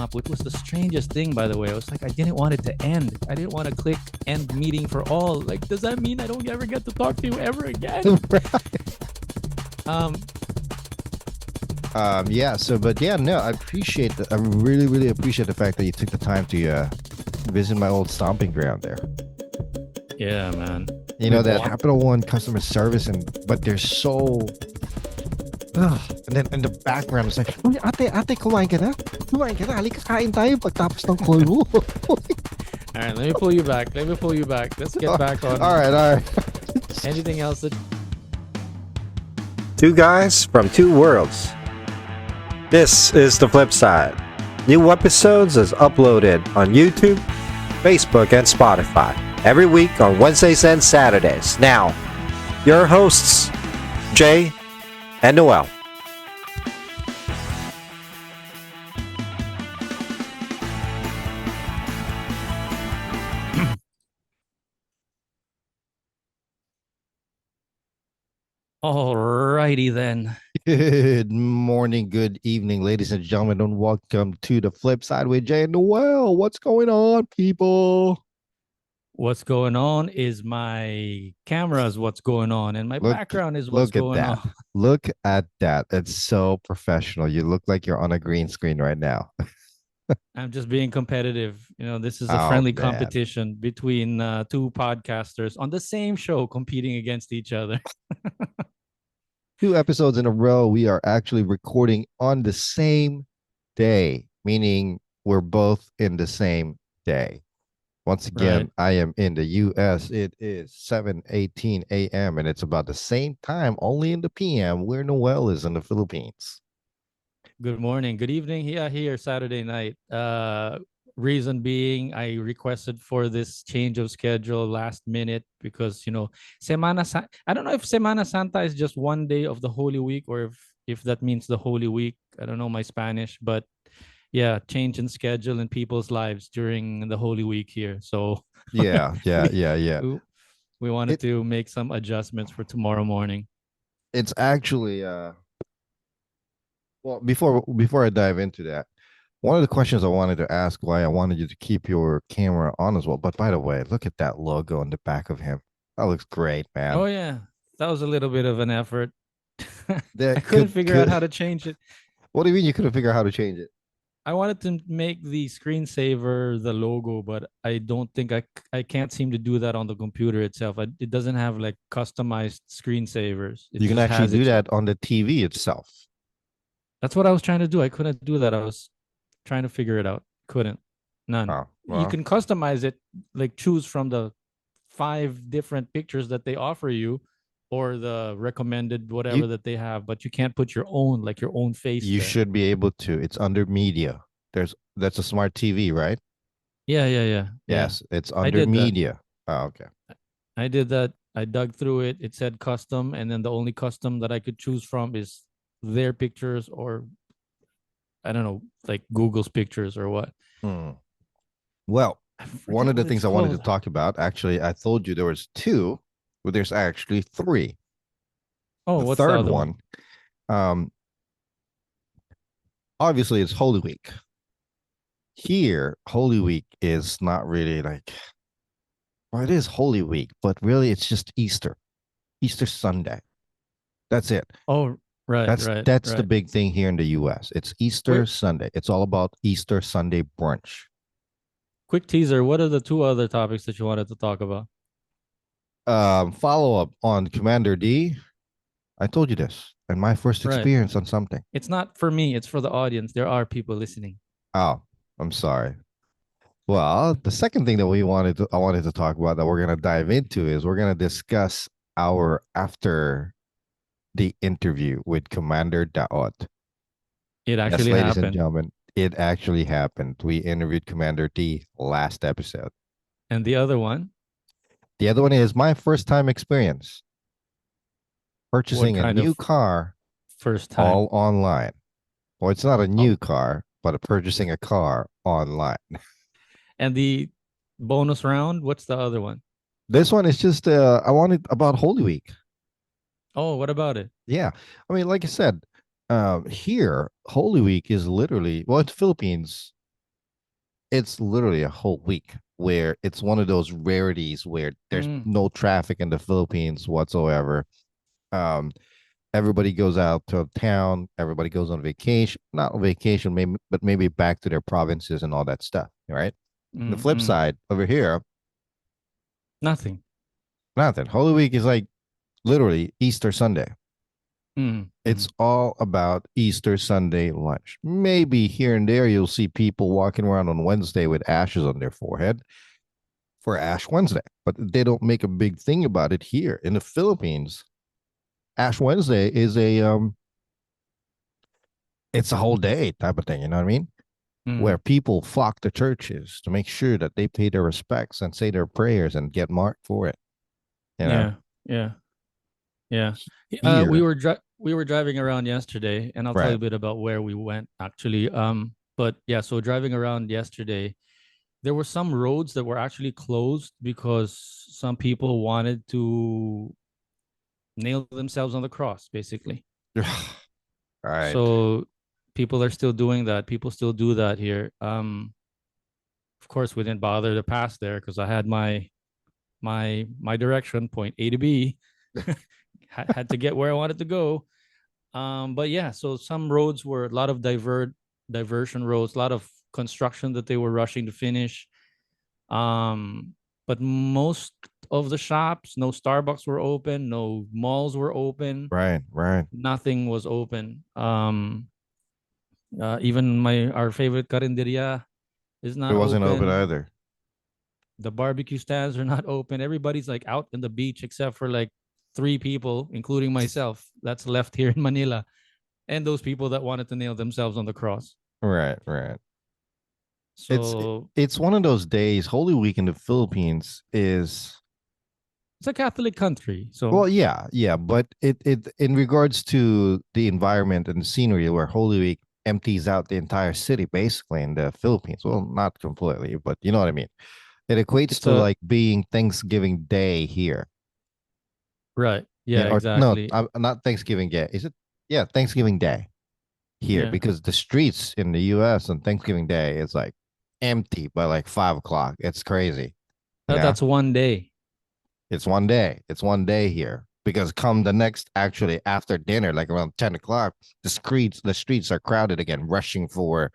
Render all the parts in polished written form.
up, which was the strangest thing, by the way. I was like, I didn't want it to end. I didn't want to click end meeting for all. Like, does that mean I don't ever get to talk to you ever again? um, Yeah. So, but yeah, no, I appreciate that. I really, really appreciate the fact that you took the time to visit my old stomping ground there. yeah, man. You know that Capital One customer service, but they're so. And then in the background, it's like, "Uy, ate, kumain ka na? Kumain ka na? Halika, kain tayo pagtapos ng call mo." All right, let me pull you back. Let's get back on. All right. Anything else that... Two guys from two worlds. This is the FlipSide. New episodes is uploaded on YouTube, Facebook, and Spotify every week on Wednesdays and Saturdays. Now, your hosts, Jay and Noel. Alrighty then. Good morning, good evening, ladies and gentlemen, and welcome to the Flip Side with Jay and Noel. What's going on, people? What's going on is my camera's what's going on, and my background is what's going on. Look at that. It's so professional. You look like you're on a green screen right now. I'm just being competitive. You know, this is a friendly competition between two podcasters on the same show competing against each other. 2 episodes in a row, we are actually recording on the same day, meaning we're both in the same day. Once again, right. I am in the U.S. It is 7:18 a.m. and it's about the same time, only in the p.m. where Noel is in the Philippines. Good morning, good evening. Yeah, here Saturday night. Reason being, I requested for this change of schedule last minute because, you know, I don't know if Semana Santa is just one day of the Holy Week or if that means the Holy Week. I don't know my Spanish, but yeah, change in schedule in people's lives during the Holy Week here. So yeah. We wanted to make some adjustments for tomorrow morning. It's actually well, before I dive into that, one of the questions I wanted to ask, why I wanted you to keep your camera on as well. But by the way, look at that logo on the back of him. That looks great, man. Oh yeah, that was a little bit of an effort. I couldn't figure out how to change it. What do you mean you couldn't figure out how to change it? I wanted to make the screensaver the logo, but I don't think I can't seem to do that on the computer itself. It doesn't have like customized screensavers. You can actually do that on the TV itself. That's what I was trying to do. I couldn't do that. I was trying to figure it out. Couldn't. None. Oh, well. You can customize it, like choose from the 5 different pictures that they offer you or the recommended whatever that they have, but you can't put your own, like your own face. You should be able to. It's under media. That's a smart TV, right? Yeah. Yes, it's under media. Oh, okay. I did that. I dug through it. It said custom, and then the only custom that I could choose from is their pictures or I don't know, like Google's pictures or what. Well, one of the things I wanted to talk about, actually, I told you there was 2, but there's actually 3. Oh, what's the third one? Obviously, it's Holy Week. Here, Holy Week is not really like, well, it is Holy Week, but really it's just Easter Sunday. That's it. Oh, right. That's the big thing here in the U.S. It's Easter Sunday. It's all about Easter Sunday brunch. Quick teaser. What are the 2 other topics that you wanted to talk about? Follow up on Kumander D. I told you this and my first experience on something. It's not for me. It's for the audience. There are people listening. Oh, I'm sorry. Well, the second thing that I wanted to talk about that we're going to dive into is we're going to discuss our after the interview with Kumander Daot. It actually yes, ladies happened. And gentlemen, it actually happened. We interviewed Kumander D last episode. And the other one? The other one is my first time experience purchasing a new car. First time. All online. Well, it's not a new car, but purchasing a car online. And the bonus round, what's the other one? This one is just I wanted about Holy Week. Oh, what about it? Yeah. I mean, like I said, here, Holy Week is literally, well, in the Philippines, it's literally a whole week where it's one of those rarities where there's Mm, no traffic in the Philippines whatsoever. Um, everybody goes out to town. Everybody goes on vacation, not on vacation, maybe, but maybe back to their provinces and all that stuff. Right. The flip mm. side over here, Nothing. nothing. Holy Week is like literally Easter Sunday. It's Mm. all about Easter Sunday lunch. Maybe here and there you'll see people walking around on Wednesday with ashes on their forehead for Ash Wednesday, but they don't make a big thing about it here in the Philippines. Ash Wednesday is it's a whole day type of thing. You know what I mean? Where Mm. people flock to churches to make sure that they pay their respects and say their prayers and get marked for it. You know, Yeah. Yeah. Yeah. here, We were driving around yesterday, and I'll tell you right? a bit about where we went actually. But yeah, so driving around yesterday, there were some roads that were actually closed because some people wanted to nail themselves on the cross, basically. Right, So people are still doing that. People still do that here. Of course, we didn't bother to pass there because I had my direction, point A to B. Had to get where I wanted to go. But yeah, so some roads were a lot of diversion roads, a lot of construction that they were rushing to finish. Um, but most of the shops, no Starbucks were open, no malls were open, right. nothing was open. Even my our favorite carinderia is It not wasn't open open. either. The barbecue stands are not open. Everybody's like out in the beach except for like three people, including myself, that's left here in Manila, and those people that wanted to nail themselves on the cross. Right. It's So it's one of those days. Holy Week in the Philippines is it's a Catholic country. well, So yeah, but it in regards to the environment and the scenery, where Holy Week empties out the entire city basically in the Philippines. Well, not completely, but you know what I mean. It equates it's to a like being Thanksgiving Day here. right. Yeah, Yeah, or no, exactly. not Thanksgiving Day. Is it? Yeah, Thanksgiving Day here Yeah. because the streets in the U.S. on Thanksgiving Day is like empty by like 5 o'clock. It's crazy. You know, That's one day. it's one day. It's one day here because come the next actually after dinner, like around 10 o'clock, the streets are crowded again, rushing for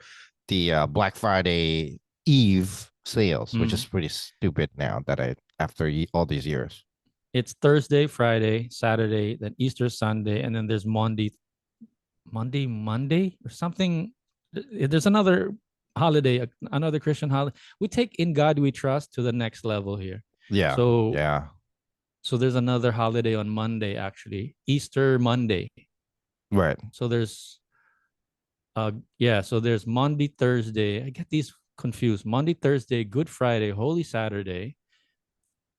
the Black Friday Eve sales, which is Mm. pretty stupid now that I after all these years. It's Thursday, Friday, Saturday, then Easter Sunday, and then there's Monday or something. There's another holiday, another Christian holiday. We take In God We Trust to the next level here. Yeah, So yeah, so there's another holiday on Monday actually, Easter Monday. right. So there's yeah, so there's Monday, Thursday. I get these confused. Monday, Thursday, Good Friday, Holy Saturday,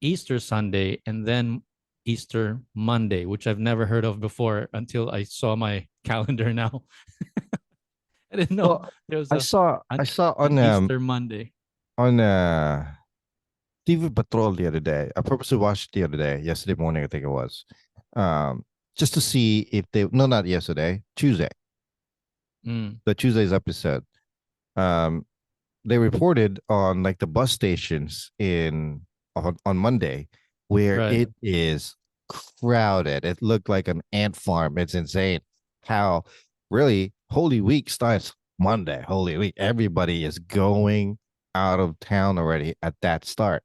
Easter Sunday, and then Easter Monday, which I've never heard of before until I saw my calendar now. I didn't know Well, there was I a saw I an, saw an Easter Monday. on TV Patrol the other day. I purposely watched it the other day, yesterday morning, I think it was, just to see if they no, not yesterday, Tuesday, Mm, the Tuesday's episode. Um, they reported on like the bus stations on Monday where right. it is crowded. It looked like an ant farm. It's insane how really Holy Week starts Monday. Holy Week, everybody is going out of town already at that start.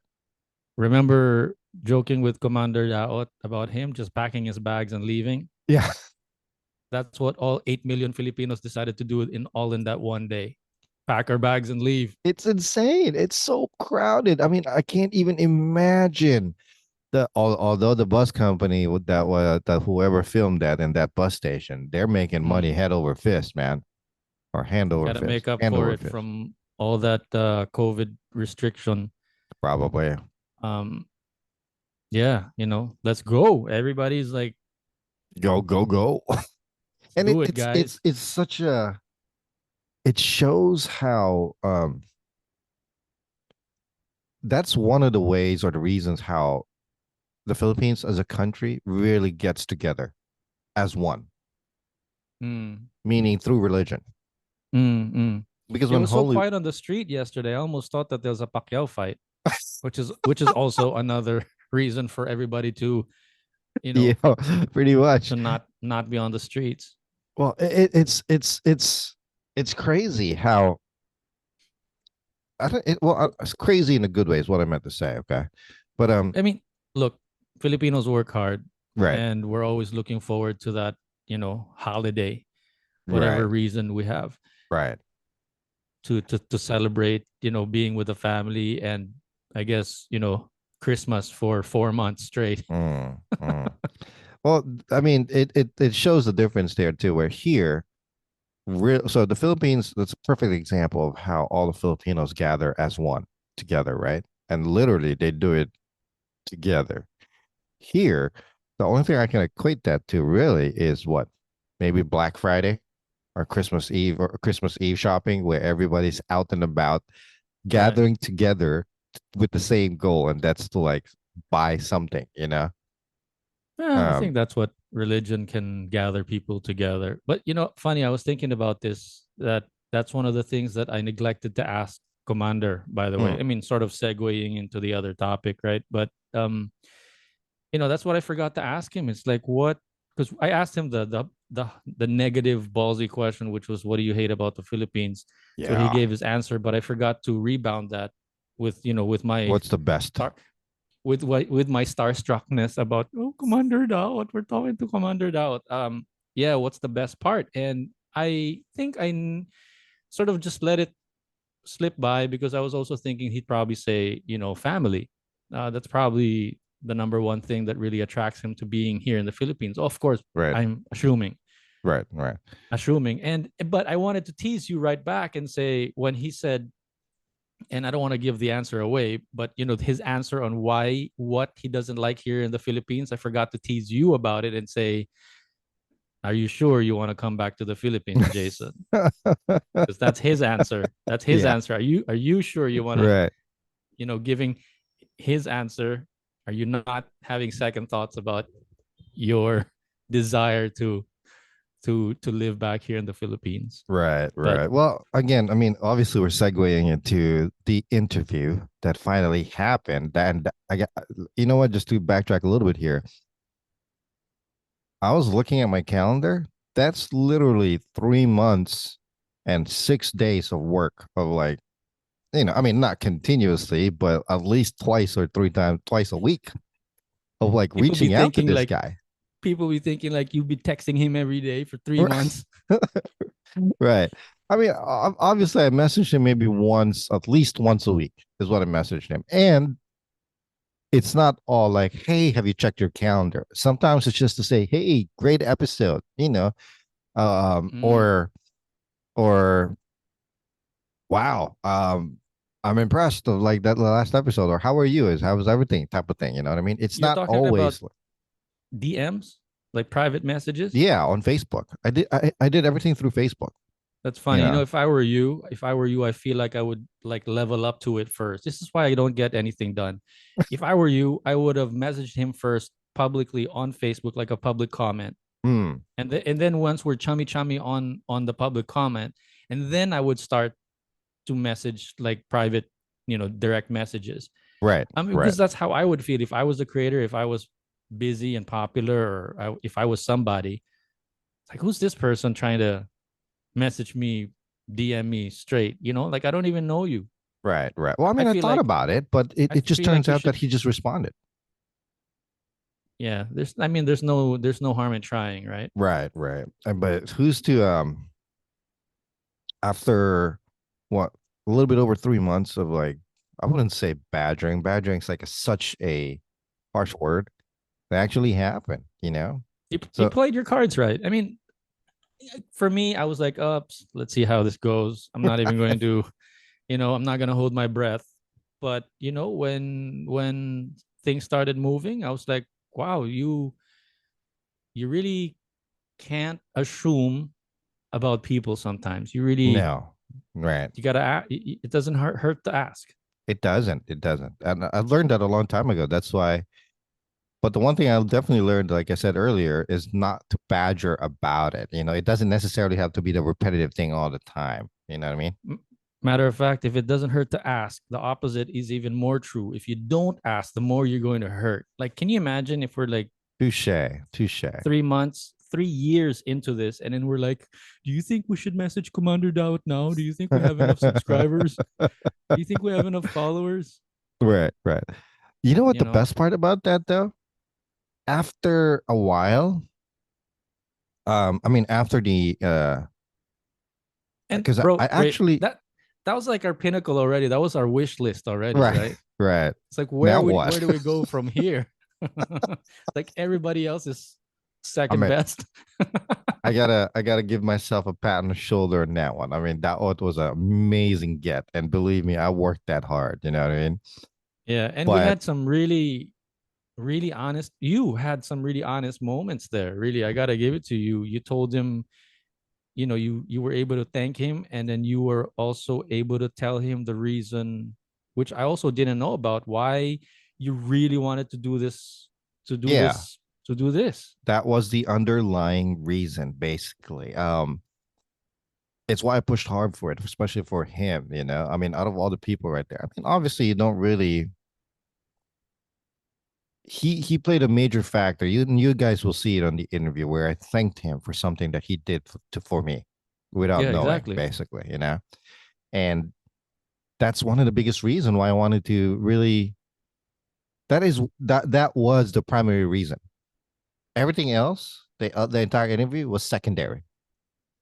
Remember joking with Commander Daot about him just packing his bags and leaving? Yeah, That's what all 8 million Filipinos decided to do in that one day. Pack our bags and leave. it's insane. It's so crowded. I mean, I can't even imagine although the bus company with that whoever filmed that in that bus station, they're making money Mm. head over fist, man, or Got to make up hand for over it fist, from all that COVID restriction. probably. Um, yeah, let's go. Everybody's like, Go, let's and do it, guys. it's such a it shows how that's one of the ways or the reasons how the Philippines as a country really gets together as one, Mm, meaning through religion. mm. because It when was so Holy, quiet on the street yesterday. I almost thought that there was a Pacquiao fight, which is also another reason for everybody to, you yeah, know, pretty much. to not be on the streets. Well, it's crazy how I don't. It's crazy in a good way is what I meant to say. Okay, but I mean, look, Filipinos work hard, right, and we're always looking forward to that, holiday, whatever right, reason we have right. to celebrate, being with the family, and I guess, Christmas for 4 months straight. Mm, mm. Well, I mean, it shows the difference there too. Where here, so the Philippines, that's a perfect example of how all the Filipinos gather as one together, right? And literally, they do it together. Here, the only thing I can equate that to really is what maybe Black Friday or Christmas Eve shopping, where everybody's out and about Right. gathering together with the same goal, and that's to like buy something, you know. Yeah, I Um, think that's what religion can gather people together. But funny, I was thinking about this, that's one of the things that I neglected to ask Commander, by the way. mm, I mean, sort of segueing into the other topic, right? But that's what I forgot to ask him. It's like, what, because I asked him the negative ballsy question, which was, what do you hate about the Philippines? So he yeah. gave his answer, but I forgot to rebound that with, with my What's the best? star with my starstruckness about, oh, Commander Daot, we're talking to Commander Daot. Yeah, what's the best part? And I think sort of just let it slip by, because I was also thinking he'd probably say, family. That's probably the number one thing that really attracts him to being here in the Philippines. Of course, Right, I'm right. assuming, and but I wanted to tease you right back and say, when he said, and I don't want to give the answer away, but his answer on what he doesn't like here in the Philippines, I forgot to tease you about it and say, are you sure you want to come back to the Philippines, Jason? Because that's his answer. That's his Yeah, answer. Are you sure you want to, right, giving his answer? Are you not having second thoughts about your desire to live back here in the Philippines? right. But Well, again, I mean, obviously, we're segueing into the interview that finally happened, and I got, you know what? Just to backtrack a little bit here, I was looking at my calendar. That's literally 3 months and 6 days of work of like, I mean, not continuously, but at least twice or twice a week of like people be reaching out to thinking this like guy. people be thinking like you'd be texting him every day for 3 months. Right. I mean, obviously, I messaged him maybe once, at least once a week is what I messaged him. And it's not all like, hey, have you checked your calendar? Sometimes it's just to say, hey, great episode, Mm. or wow, I'm impressed of like that last episode, or how are you? How was everything type of thing. You know what I mean? It's You're not talking about always DMs, like private messages. yeah, on Facebook. I did everything through Facebook. That's You funny. know, If I were you, I feel like I would like level up to it first. This is why I don't get anything done. If I were you, I would have messaged him first publicly on Facebook, like a public comment. mm, And then once we're chummy on the public comment, and then I would start to message like private, direct messages. right, I mean, right, because that's how I would feel if I was a creator, if I was busy and popular, or if I was somebody. It's like, who's this person trying to message me, DM me straight? Like, I don't even know you. right. Well, I I mean, I feel thought like about it, but I it just feel like turns you out that should. he just responded. Yeah, there's no harm in trying, right? Right. But who's to after what a little bit over 3 months of like, I wouldn't say badgering. Badgering's like such a harsh word. That actually happened, you know? You So played your cards right. I mean, for me, I was like, let's see how this goes. I'm not even going to, I'm not going to hold my breath. But when things started moving, I was like, wow, you really can't assume about people sometimes. no, right. You gotta it doesn't hurt to ask. It doesn't. It doesn't. And I learned that a long time ago. That's why But the one thing I definitely learned, like I said earlier, is not to badger about it. It doesn't necessarily have to be the repetitive thing all the time. You know what I mean? Matter of fact, if it doesn't hurt to ask, the opposite is even more true. If you don't ask, the more you're going to hurt. Like, can you imagine if we're like Touche, touche. 3 months, 3 years into this, and then we're like, do you think we should message Kumander Daot now? Do you think we have enough subscribers? Do you think we have enough followers? Right, right. You know what You the know, best part about that though? After a while, I mean, after the and because I bro, Ray, actually that was like our pinnacle already. That was our wish list already, right, right? right. It's like Now where what? do we go from here? Like everybody else is I second mean, best. I gotta give myself a pat on the shoulder on that one. I mean, that one was an amazing get, and believe me, I worked that hard. You know what I mean? Yeah, and we But had some really honest. You had some really honest moments there. Really, I gotta give it to you. You told him, you were able to thank him, and then you were also able to tell him the reason, which I also didn't know about, why you really wanted to do this, to do yeah, this, to do this. that was the underlying reason, basically. It's why I pushed hard for it, especially for him. I mean, out of all the people right there, I mean, obviously, you don't really. He played a major factor. You guys will see it on the interview where I thanked him for something that he did for me, without Yeah, knowing, exactly. basically. And that's one of the biggest reasons why I wanted to really. That was the primary reason. Everything else, the entire interview was secondary.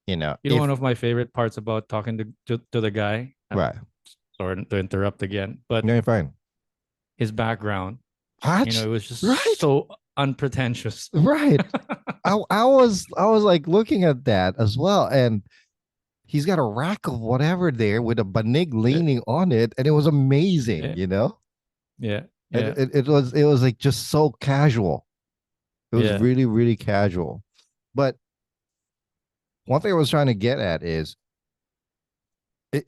One If of my favorite parts about talking to the guy, I'm right, sorry to interrupt again, but no, you're fine. his background, it What? was just Right, so unpretentious. right. I was like looking at that as well, and he's got a rack of whatever there with a banig Yeah, leaning on it, and it was amazing. yeah, yeah, And yeah, it was like just so casual. It was yeah. really really casual. But one thing I was trying to get at is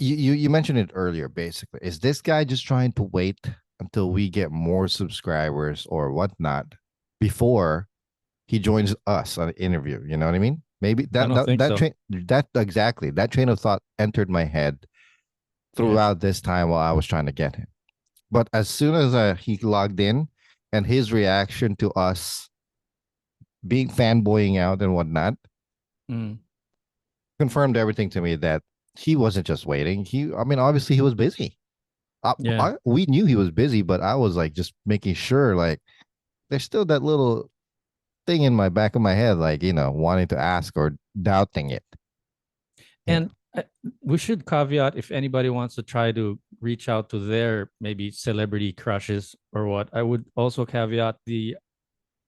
you mentioned it earlier. Basically, is this guy just trying to wait until we get more subscribers or whatnot before he joins us on an interview? You know what I mean? Maybe I don't think that so. train that exactly that train of thought entered my head Yeah, throughout this time while I was trying to get him. But as soon as he logged in, and his reaction to us being fanboying out and whatnot mm, confirmed everything to me that he wasn't just waiting. I mean, obviously he was busy. yeah. We knew he was busy, but I was like just making sure, like, there's still that little thing in my back of my head, like, wanting to ask or doubting it. You know, And we should caveat, if anybody wants to try to reach out to their maybe celebrity crushes or what, I would also caveat the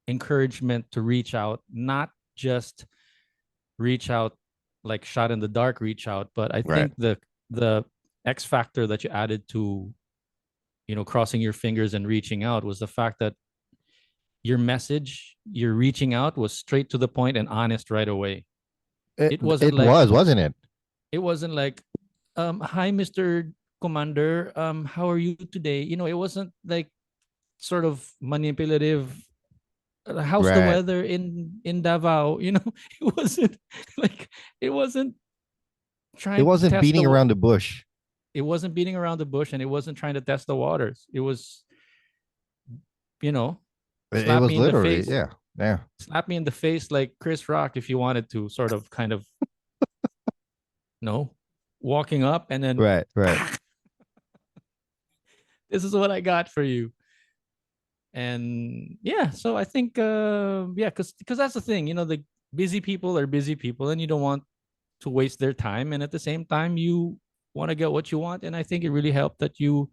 encouragement to reach out, not just reach out like shot in the dark reach out, but I right? think the X factor that you added to, crossing your fingers and reaching out was the fact that your message, your reaching out was straight to the point and honest right away. It It wasn't it like was, wasn't it? it wasn't like hi Mr. Commander, how are you today? It wasn't like sort of manipulative. How's the Right. weather in Davao? It wasn't like it wasn't It trying to wasn't test beating around the bush. it wasn't beating around the bush, and it wasn't trying to test the waters. It was, you know, It slap was me in the literally, face, yeah, yeah. slap me in the face like Chris Rock if you wanted to, sort of kind of, no, walking up and then Right, right. this is what I got for you. And yeah, so I think yeah, because that's the thing, the busy people are busy people, and you don't want to waste their time, and at the same time you want to get what you want. And I think it really helped that you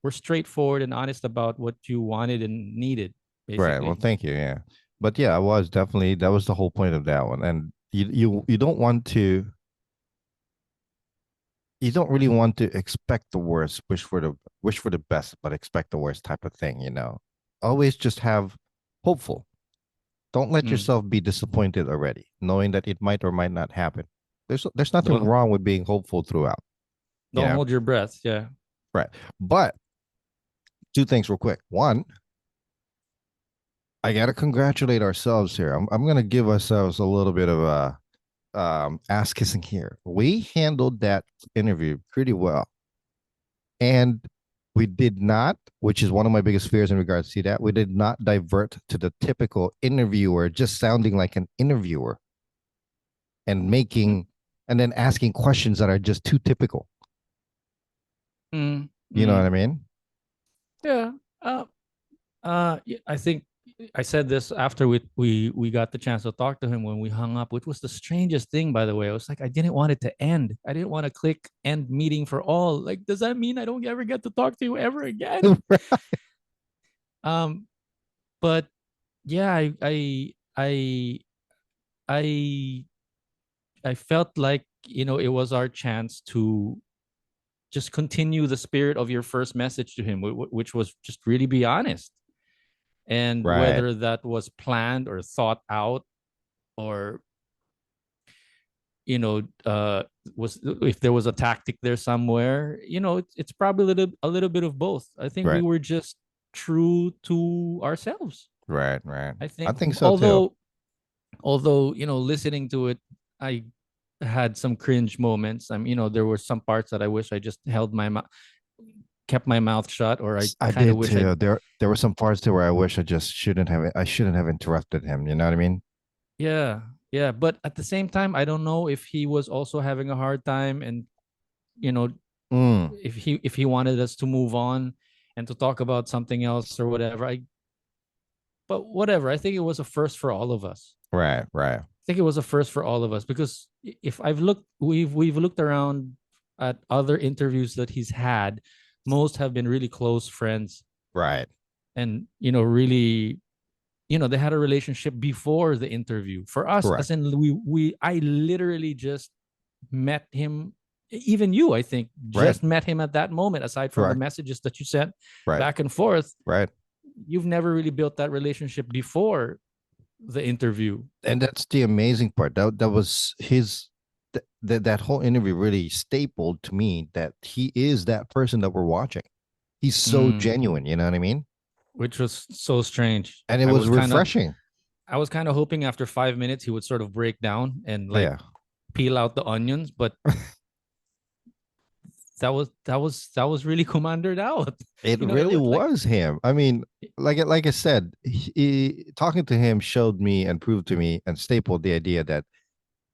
were straightforward and honest about what you wanted and needed, Right. Well, basically. thank you. Yeah. But yeah, I was definitely, that was the whole point of that one. And you don't want to, you don't really want to expect the worst, wish for the best, but expect the worst type of thing. Always just have hopeful. Don't let Mm. yourself be disappointed already, knowing that it might or might not happen. There's nothing don't wrong with being hopeful throughout, you don't know. hold your breath. Yeah. Right. But two things real quick. One, I gotta congratulate ourselves here. I'm gonna give ourselves a little bit of a ass kissing here. We handled that interview pretty well, and we did not, which is one of my biggest fears in regards to that. We did not divert to the typical interviewer, just sounding like an interviewer and making and then asking questions that are just too typical. Mm, You know what mm. I mean? Yeah. I think I said this after we got the chance to talk to him when we hung up, which was the strangest thing, by the way. I was like, I didn't want it to end. I didn't want to click end meeting for all. Like, does that mean I don't ever get to talk to you ever again? Um, but yeah, I I felt like, it was our chance to just continue the spirit of your first message to him, which was just really be honest. And Right, whether that was planned or thought out, or was if there was a tactic there somewhere, it's probably a little bit of both. I think we right, were just true to ourselves. right. I I think, think so too. although listening to it, I had some cringe moments. There were some parts that I wish I just held my mouth, kept my mouth shut, or I I kind of did wish I. too. There were some parts there where I wish I just shouldn't have. I shouldn't have interrupted him. You know what I mean? Yeah, yeah, but at the same time, I don't know if he was also having a hard time, and you know Mm, if he wanted us to move on and to talk about something else or whatever. But whatever, I think it was a first for all of us. right, I think it was a first for all of us, because if I've looked we've looked around at other interviews that he's had. Most have been really close friends, right, and really, they had a relationship before the interview. For us, correct, as in, I literally just met him. Even you, I think, right, just met him at that moment. Aside from the correct, messages that you sent right, back and forth, right. you've never really built that relationship before the interview. And that's the amazing part. That was his. That whole interview really stapled to me that he is that person that we're watching. He's so Mm, genuine. You know what I mean? which was so strange. And it I was was kind of refreshing. I was kind of hoping after 5 minutes he would sort of break down and like Yeah. peel out the onions, but that was really Kumander Daot. It It really was like, was him. I mean, like I said, talking to him showed me and proved to me and stapled the idea that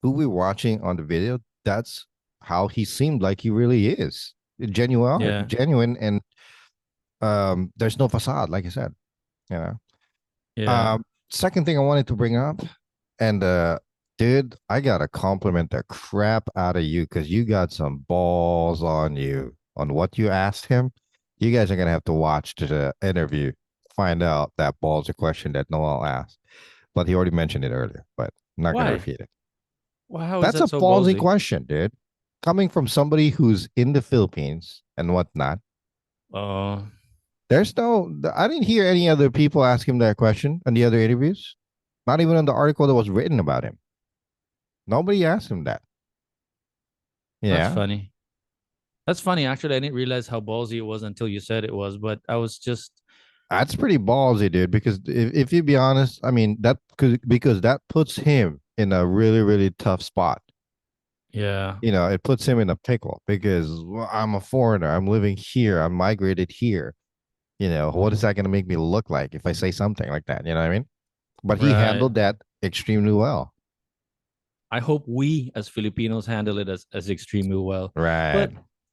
who we're watching on the video, that's how he seemed like he really is. yeah, Genuine, and there's no facade, like I said, you know. yeah. Second thing I wanted to bring up, and dude, I gotta compliment the crap out of you because you got some balls on you on what you asked him. You guys are gonna have to watch the interview, find out that ball's a question that Noel asked. But he already mentioned it earlier, but I'm not gonna Why? repeat it. Well, how is That's a that so ballsy ballsy? question, dude. Coming from somebody who's in the Philippines and whatnot. Oh, There's no, I didn't hear any other people ask him that question on the other interviews. Not even on the article that was written about him. Nobody asked him that. that's Yeah. funny. That's funny. Actually, I didn't realize how ballsy it was until you said it was. But I was just, That's pretty ballsy, dude. Because if you be honest, I mean that because that puts him in a really really tough spot. yeah, You know, it puts him in a pickle because well, I'm a foreigner. I'm living here. I'm migrated here. You know, what is that going to make me look like if I say something like that? You know what I mean? But he right. handled that extremely well. I hope we as Filipinos handle it as extremely well. Right. But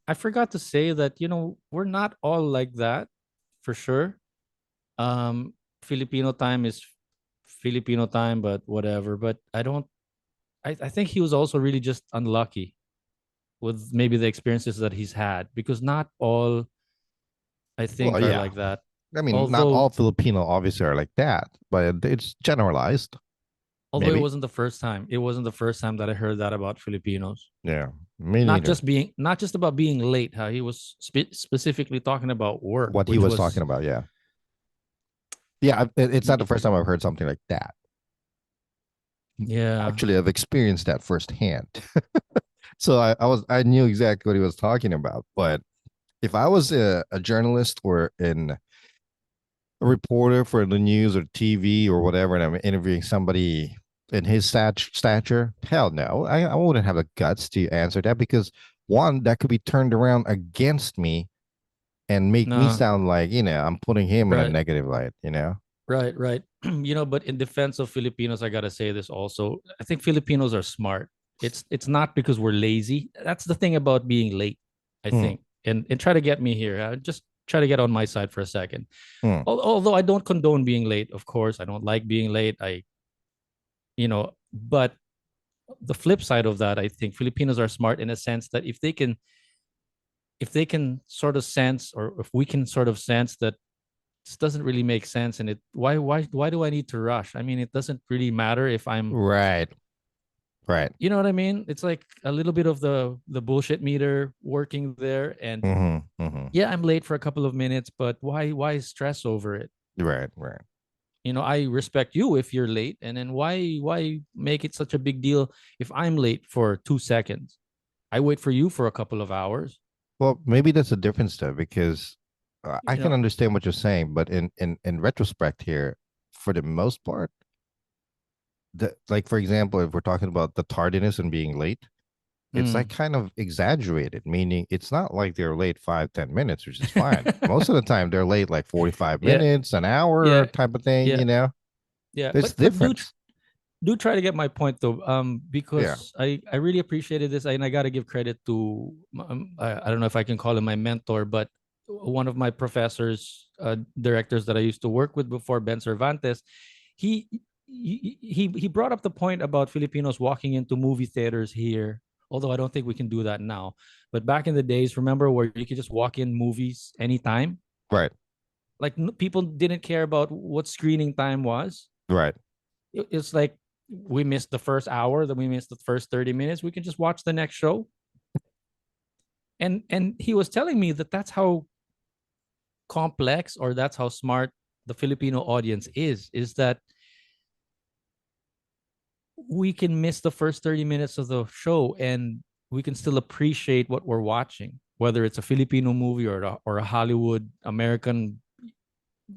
I forgot to say that, we're not all like that, for sure. Filipino time is Filipino time, but whatever. But I think he was also really just unlucky with maybe the experiences that he's had, because not all, I Well, think, are yeah. like that. I mean, not Although all Filipino obviously are like that, but it's generalized. although it Maybe. wasn't the first time. It wasn't the first time that I heard that about Filipinos. Yeah. Me Not neither. just being not just about being late. How he was specifically talking about work, What he which was talking was, about. Yeah. Yeah. It's not the first time I've heard something like that. yeah, Actually, I've experienced that firsthand. So I knew exactly what he was talking about. But if I was a journalist or in a reporter for the news or TV or whatever, and I'm interviewing somebody in his stature, hell no, I wouldn't have the guts to answer that because one, that could be turned around against me and make me No, sound like, I'm putting him in a right, negative light. right, right. But in defense of Filipinos, I gotta say this also. I think Filipinos are smart. It's not because we're lazy. That's the thing about being late, I Hmm. think. And try to get me here. Just try to get on my side for a second. Hmm. Although I don't condone being late, of course. I don't like being late. But the flip side of that, I think Filipinos are smart in a sense that if they can sort of sense, or if we can sort of sense that this doesn't really make sense, and why do I need to rush? I mean, it doesn't really matter if I'm, Right. Right. you know what I mean? It's like a little bit of the bullshit meter working there, and Mm-hmm. Mm-hmm. yeah, I'm late for a couple of minutes, but why stress over it? Right. Right. I respect you if you're late, and then why make it such a big deal if I'm late for 2 seconds? I wait for you for a couple of hours. Well, maybe that's a difference though, because I You can know, understand what you're saying, but in retrospect here, for the most part, like for example, if we're talking about the tardiness and being late, it's like mm. kind of exaggerated, meaning it's not like they're late 5-10 minutes, which is fine. Most of the time they're late like 45 Yeah, minutes, an hour yeah, type of thing, yeah, you know? yeah. There's But difference. do try to get my point though, Yeah. because I really appreciated this, and I got to give credit to, I don't know if I can call him my mentor, but one of my professors, directors that I used to work with before, Ben Cervantes. He he he he brought up the point about Filipinos walking into movie theaters here, although I don't think we can do that now. But back in the days, remember, where you could just walk in movies anytime? Right. Like, people didn't care about what screening time was. Right. It's like, we missed the first hour, then we missed the first 30 minutes, we can just watch the next show. And he was telling me that that's how complex, or that's how smart the Filipino audience is that we can miss the first 30 minutes of the show, and we can still appreciate what we're watching, whether it's a Filipino movie, or a Hollywood American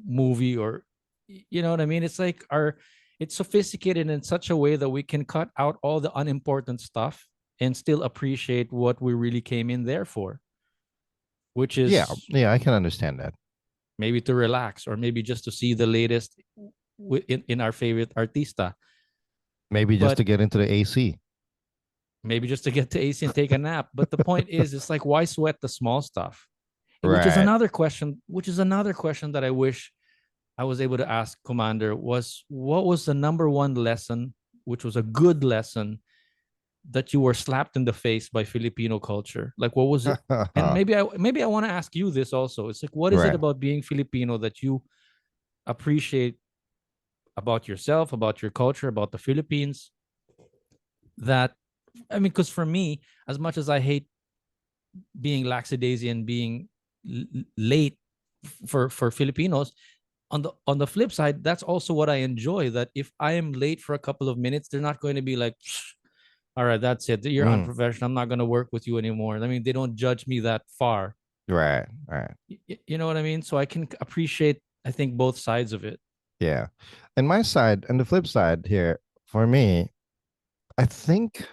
movie, or, you know what I mean? It's sophisticated in such a way that we can cut out all the unimportant stuff and still appreciate what we really came in there for, which Yeah. is Yeah. I can understand that. maybe to relax, or maybe just to see the latest in our favorite artista, Maybe just but to get into the AC. maybe just to get to AC and take a nap. But the point is, it's like, why sweat the small stuff? Which is Right. another question. Which is another question that I wish I was able to ask Commander, was what was the number one lesson, which was a good lesson, that you were slapped in the face by Filipino culture? Like, what was it? And maybe I want to ask you this also. It's like, what is it Right. about being Filipino that you appreciate about yourself, about your culture, about the Philippines? That, I mean, because for me, as much as I hate being lackadaisy, being late for Filipinos, on the flip side, that's also what I enjoy. That if I am late for a couple of minutes, they're not going to be like, all right, that's it. You're Mm. unprofessional. I'm not going to work with you anymore. I mean, they don't judge me that far. Right. Right. You know what I mean? So I can appreciate, I think, both sides of it. Yeah. And my side, and the flip side here, for me, I think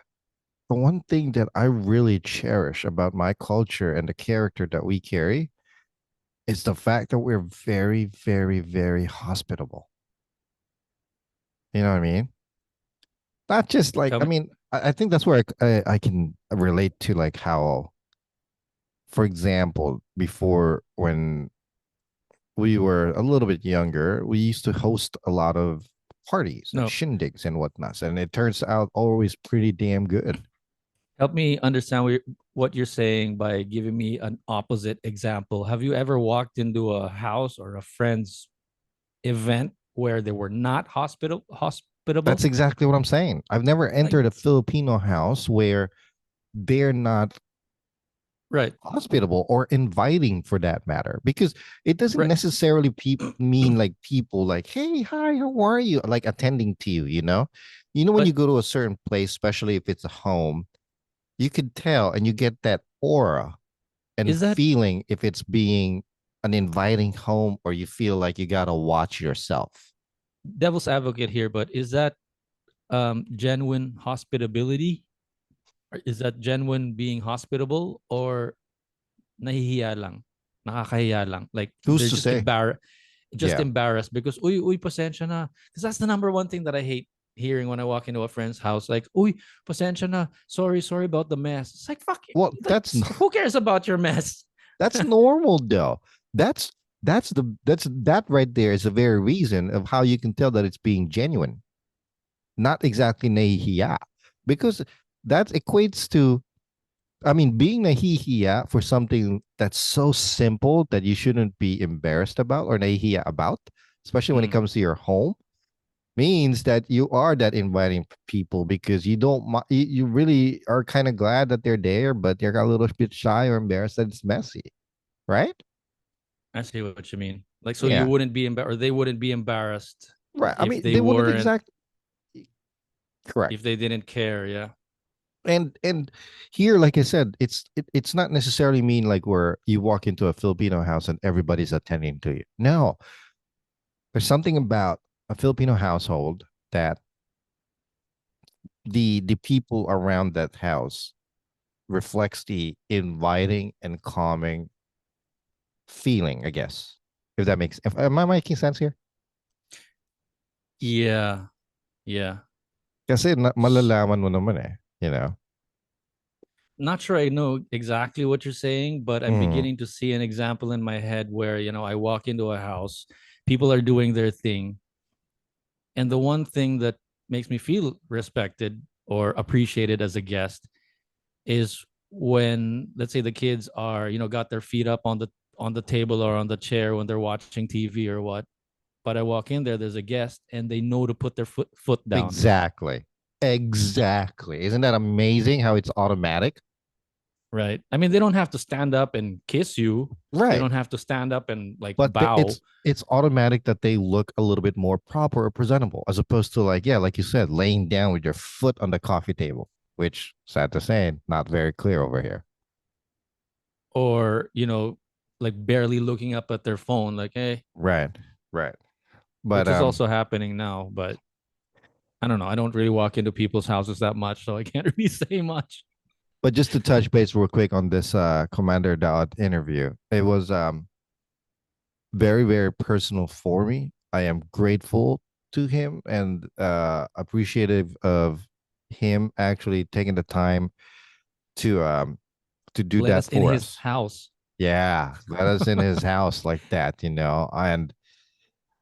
the one thing that I really cherish about my culture and the character that we carry is the fact that we're very, very, very hospitable. You know what I mean? Not just like, Tell I me. mean, I think that's where I can relate to like how, for example, before when we were a little bit younger, we used to host a lot of parties and No, shindigs and whatnot. And it turns out always pretty damn good. help me understand what you're saying by giving me an opposite example. Have you ever walked into a house or a friend's event where they were not That's hospitable? exactly what I'm saying. I've never Like, entered a Filipino house where they're not right, hospitable or inviting for that matter, because it doesn't right. necessarily mean like people like, hey, hi, how are you, like attending to you, when you But go to a certain place, especially if it's a home, you could tell and you get that aura and is that feeling if it's being an inviting home, or you feel like you gotta watch yourself? Devil's advocate here, but is that genuine hospitability? Or is that genuine being hospitable, or nahihiya lang, nakakahiya lang? Like Who's they're to just say? just Yeah. embarrassed because uy pasensya na. Because that's the number one thing that I hate hearing when I walk into a friend's house. Like, uy, pasensya na. Sorry about the mess. It's like fuck it. Well, Like who cares about your mess? that's normal though. That's that right there is the very reason of how you can tell that it's being genuine, not exactly nahihiya, because that equates to, I mean, being nahihiya for something that's so simple that you shouldn't be embarrassed about or nahihiya about, especially when it Mm, comes to your home, means that you are that inviting people because you don't you really are kind of glad that they're there, but you're a little bit shy or embarrassed that it's messy, right? I see what you mean. Like, so you Yeah, wouldn't be embarrassed, or they wouldn't be embarrassed right. I if mean, they they wouldn't weren't, exact correct. if they didn't care. Yeah. And here, like I said, it's not necessarily mean like where you walk into a Filipino house and everybody's attending to you. No, there's something about a Filipino household that the people around that house reflects the inviting and calming feeling, I guess. If that makes, if, am I making sense here? Yeah. Yeah. Kasi S- malalaman mo naman eh, you know. Not sure I know exactly what you're saying, but I'm Mm, beginning to see an example in my head where, I walk into a house, people are doing their thing. And the one thing that makes me feel respected or appreciated as a guest is when, let's say, the kids are, got their feet up on the table or on the chair when they're watching TV or what. But I walk in there, there's a guest, and they know to put their foot down. exactly. Exactly. Isn't that amazing how it's automatic? Right. I mean, they don't have to stand up and kiss you. They Right. don't have to stand up and like But bow. it's automatic that they look a little bit more proper or presentable as opposed to like, yeah, like you said, laying down with your foot on the coffee table, which sad to say, not very clear over here. Or, like barely looking up at their phone, like, hey, Right. Right. But which is also happening now. But I don't know. I don't really walk into people's houses that much, so I can't really say much. just to touch base real quick on this Commander Daot interview, it was very, very personal for me. I am grateful to him and appreciative of him actually taking the time to um to do Let that us in for his us. house. Yeah, let us in his house like that, you know. And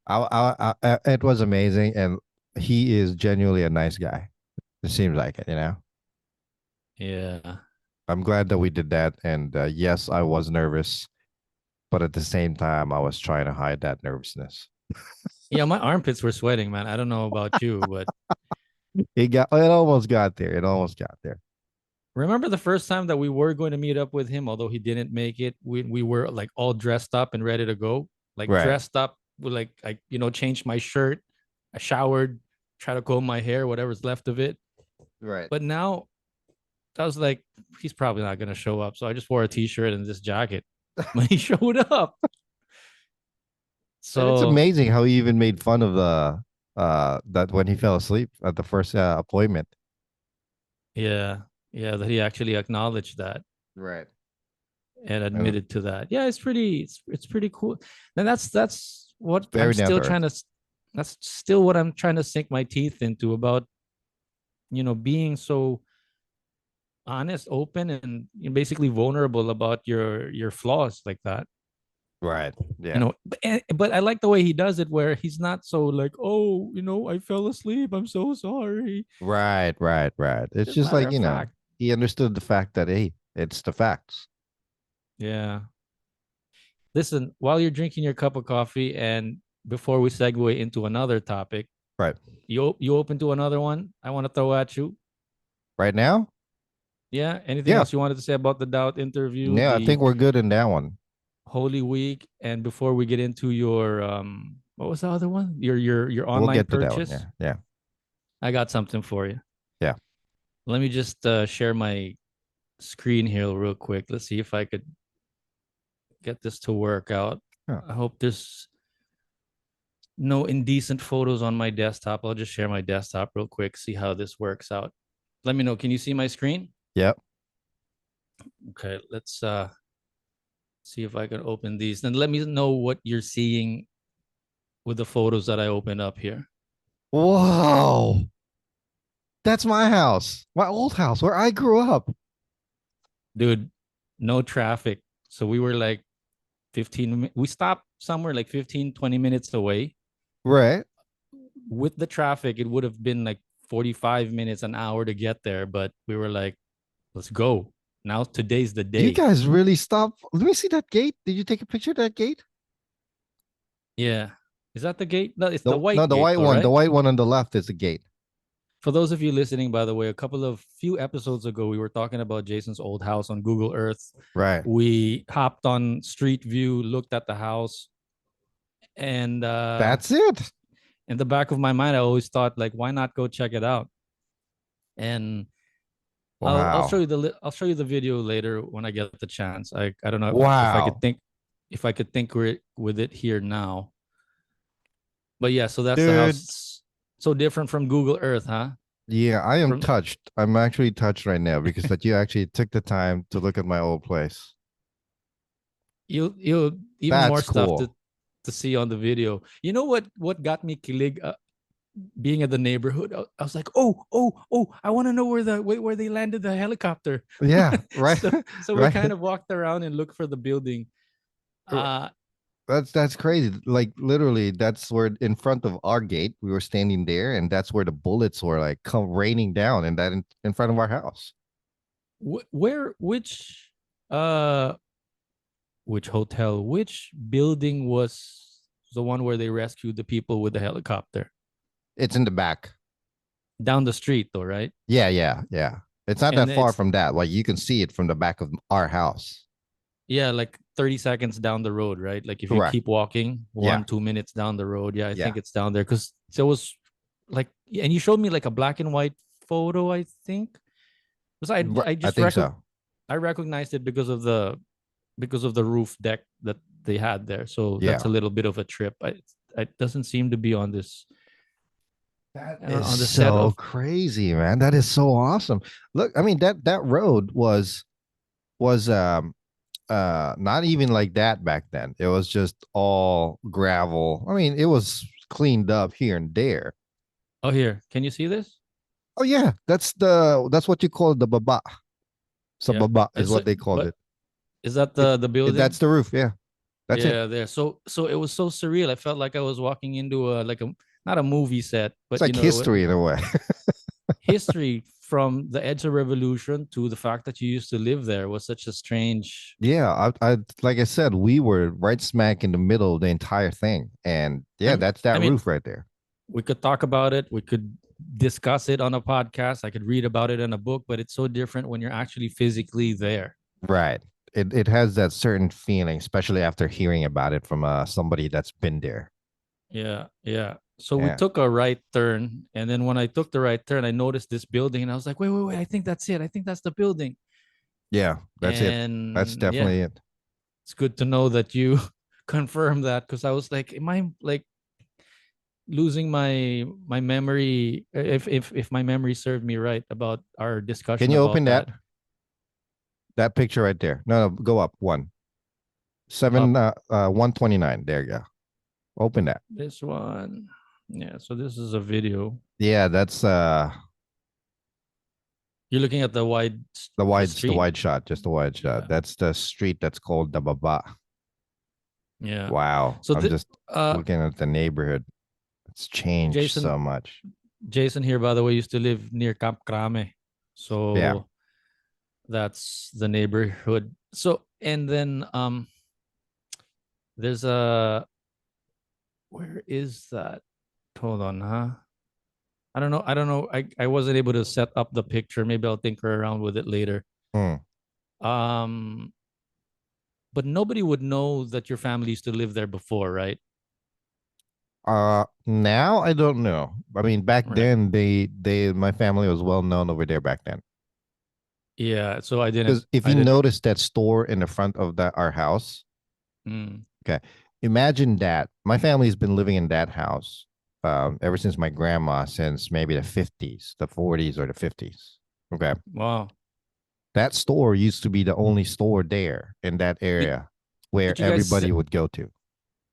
it was amazing, and he is genuinely a nice guy. It seems like it, you know. Yeah. I'm glad that we did that, and yes, I was nervous, but at the same time, I was trying to hide that nervousness. Yeah, my armpits were sweating, man. I don't know about you, but It almost got there. It almost got there. remember the first time that we were going to meet up with him, although he didn't make it, we were like all dressed up and ready to go. Like Right, dressed up with like I, changed my shirt, I showered, try to comb my hair, whatever's left of it. right. But now I was like, he's probably not gonna show up. So I just wore a t-shirt and this jacket when he showed up. And it's So amazing how he even made fun of the that when he fell asleep at the first appointment. yeah, yeah, that he actually acknowledged that Right. and And admitted to that. Yeah, it's pretty cool. And that's what it's I'm very down still to trying earth. to that's still what I'm trying to sink my teeth into about, being so honest, open, and basically vulnerable about your flaws like that. Right. Yeah. But I like the way he does it where he's not so like, oh, I fell asleep, I'm so sorry. Right, right, right. It's Just just matter like, of fact. he understood the fact that, hey, it's the facts. Yeah. Listen, while you're drinking your cup of coffee and before we segue into another topic, Right. you open to another one I want to throw at you? Right now? Yeah, anything Yeah. else you wanted to say about the Doubt interview, Yeah, I the think we're good in that one. Holy Week, and before we get into your what was the other one, your We'll online get to that one. Yeah. purchase? Yeah. I got something for you. Yeah. Let me just share my screen here real quick. Let's see if I could get this to work out. Huh. I hope there's no indecent photos on my desktop. I'll just share my desktop real quick, see how this works out. Let me know. Can you see my screen? Yep. Okay, let's see if I can open these. Then let me know what you're seeing with the photos that I opened up here. Whoa. That's my house, my old house where I grew up. Dude, no traffic. So we were like we stopped somewhere like 15, 20 minutes away. Right. With the traffic, it would have been like 45 minutes, an hour to get there. But we were like, let's go. Now today's the You day. guys really stop. Let me see that gate. Did you take a picture of that gate? Yeah. Is that the gate? No, it's the The, white no, the gate, white though, one. The right? white one on the left is the gate. For those of you listening, by the way, a few episodes ago, we were talking about Jason's old house on Google Earth. Right. We hopped on Street View, looked at the house, and That's it. in the back of my mind, I always thought, like, why not go check it out? And I'll show Wow. you I'll show you the video later when I get the chance. I don't know if I could Wow. think with it here now. But yeah, so that's the Dude. house. So different from Google Earth, huh? Yeah, I am From touched. I'm actually touched right now because that you actually took the time to look at my old place. you even more That's stuff cool. to see on the video. You know what got me kilig being at the neighborhood? I was like, oh, I want to know where they landed the helicopter. Yeah, right. So we Right. kind of walked around and looked for the building. Uh That's crazy. Like literally, that's where in front of our gate, we were standing there, and that's where the bullets were like come raining down, and that in front of our house. where uh which hotel, which building was the one where they rescued the people with the helicopter? It's in the back. Down the street, though, right? Yeah. It's not that And far it's from that. Like you can see it from the back of our house. yeah, like 30 seconds down the road, right? Like if you Correct. keep walking Yeah. 2 minutes down the road, yeah, I Yeah. think it's down there because there was like, and you showed me like a black and white photo, I think. Because I I just think so. I recognized it because of the roof deck that they had there. So that's Yeah. a little bit of a trip. It doesn't seem to be on this That is on the set so of. crazy, man. That is so awesome. Look, I mean that road was not even like that back then. It was just all gravel. I mean, it was cleaned up here and there. Oh, here, can you see this? Oh yeah, that's what you call the baba. So Yeah. baba is It's what like, they called but it. is that It, the building? that's the roof. Yeah, that's it. Yeah, there. So it was so surreal. I felt like I was walking into a like a not a movie set, It's but like history in a way. history from the EDSA revolution to the fact that you used to live there was such a strange. Yeah, I like I said, we were right smack in the middle of the entire thing, and yeah, that's I that mean, roof right there. we could talk about it. We could discuss it on a podcast. I could read about it in a book, but it's so different when you're actually physically there. Right. It has that certain feeling, especially after hearing about it from somebody that's been there. Yeah, yeah. So we Yeah. took a right turn, and then when I took the right turn, I noticed this building, and I was like, wait! I think that's it. I think that's the building. Yeah, that's it. That's And yeah, definitely it. it's good to know that you confirm that because I was like, am I like losing my memory? If my memory served me right about our Can discussion you open about that that. picture right there? No, go up one. Up 129. There you go. Open that. this one. Yeah, so this is a video. Yeah, that's You're looking at the the the street. wide shot, just the wide shot. Yeah. That's the street that's called the Baba. Yeah. Wow. So I'm just uh looking at the neighborhood. It's changed Jason so much. Jason here, by the way, used to live near Camp Crame. Yeah. So that's the neighborhood. So and then there's a where is that? Hold on, huh? I don't know. I wasn't able to set up the picture. Maybe I'll tinker around with it later. Hmm. Um, but nobody would know that your family used to live there before, right? Now I don't know. I mean, back Right. then my family was well known over there back then. Yeah. So I Because if I you didn't. notice that store in the front of our house, Mm, okay, imagine that my family's been living in that house ever since my grandma, since maybe the 50s, the 40s, or the 50s. Okay. Wow. That store used to be the only store there in that Did, area where did you guys everybody would go to.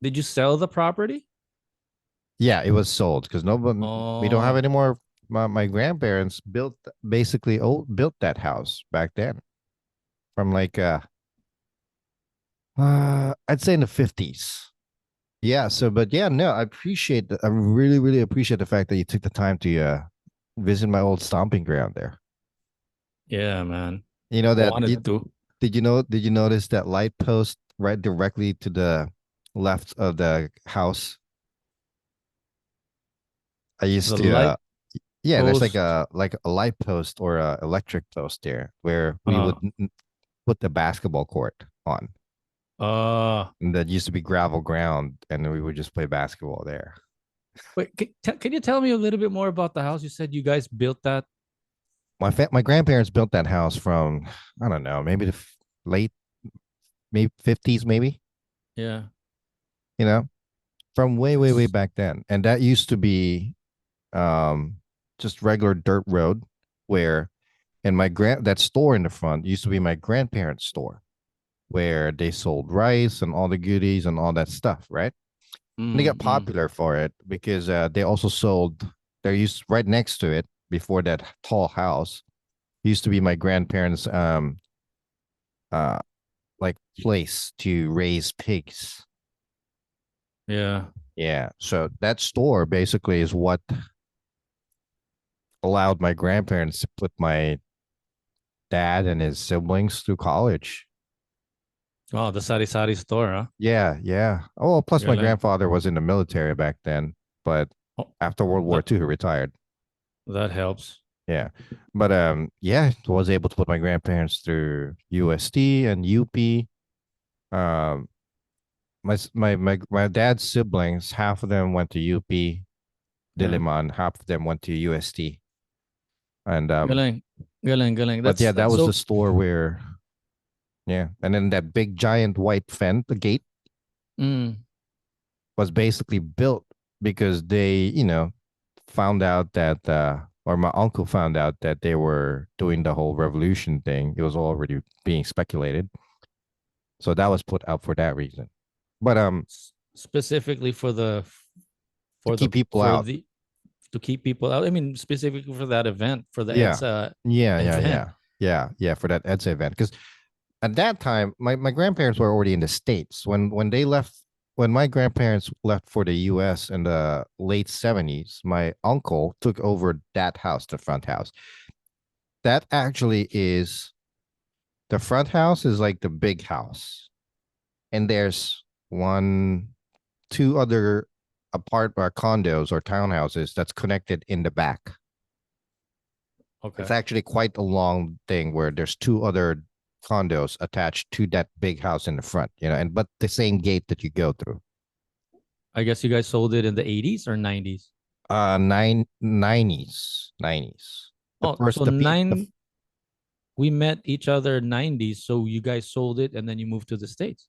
did you sell the property? Yeah, it was sold because nobody, we don't have Oh, any more. My grandparents built basically built that house back then from like I'd say in the 50s. Yeah, so but yeah, no, I appreciate I really, really appreciate the fact that you took the time to visit my old stomping ground there. yeah, man. You know I that wanted to. did you notice that light post right directly to the left of the house? I used The to light yeah, there's post. like a light post or a electric post there where we would Uh, put the basketball court on. uh, And that used to be gravel ground and we would just play basketball there. wait, can you tell me a little bit more about the house? You said you guys built that. My grandparents built that house from I don't know, maybe the late maybe 50s maybe, Yeah. you know, from way S- back then. And that used to be um just regular dirt road where and that store in the front used to be my grandparents' store where they sold rice and all the goodies and all that stuff, right? And they got mm. popular for it because they also sold. They used right next to it before that tall house used to be my grandparents' uh like place to raise pigs. Yeah. Yeah, so that store basically is what allowed my grandparents to put my dad and his siblings through college. Oh, the sari sari store, huh? Yeah, yeah. Oh, plus my Galing. grandfather was in the military back then, but Oh, after World War that II, he retired. that helps. Yeah. But yeah, was able to put my grandparents through UST and UP. Um my dad's siblings, half of them went to UP Yeah. Diliman, half of them went to UST. And Galing. Galing, galing. but yeah, that That's was the so store where yeah, and then that big giant white fence, the gate mm, was basically built because they, found out that or my uncle found out that they were doing the whole revolution thing. It was already being speculated. So that was put out for that reason. But specifically for the to for the keep people for out. the to keep people out. I mean, specifically for that event, for the Yeah. EDSA Yeah, yeah, event. yeah. Yeah, for that EDSA event. Because at that time, my grandparents were already in the States. When they left when my grandparents left for the US in the late 70s, my uncle took over that house, the front house. That actually is the front house is like the big house. And there's two other condos or townhouses that's connected in the back. It's Okay. actually quite a long thing where there's two other condos attached to that big house in the front, and but the same gate that you go through. I guess you guys sold it in the 80s or 90s. Nine nineties. The Oh, first so the peak the, nine we met each other 90s, so you guys sold it and then you moved to the States.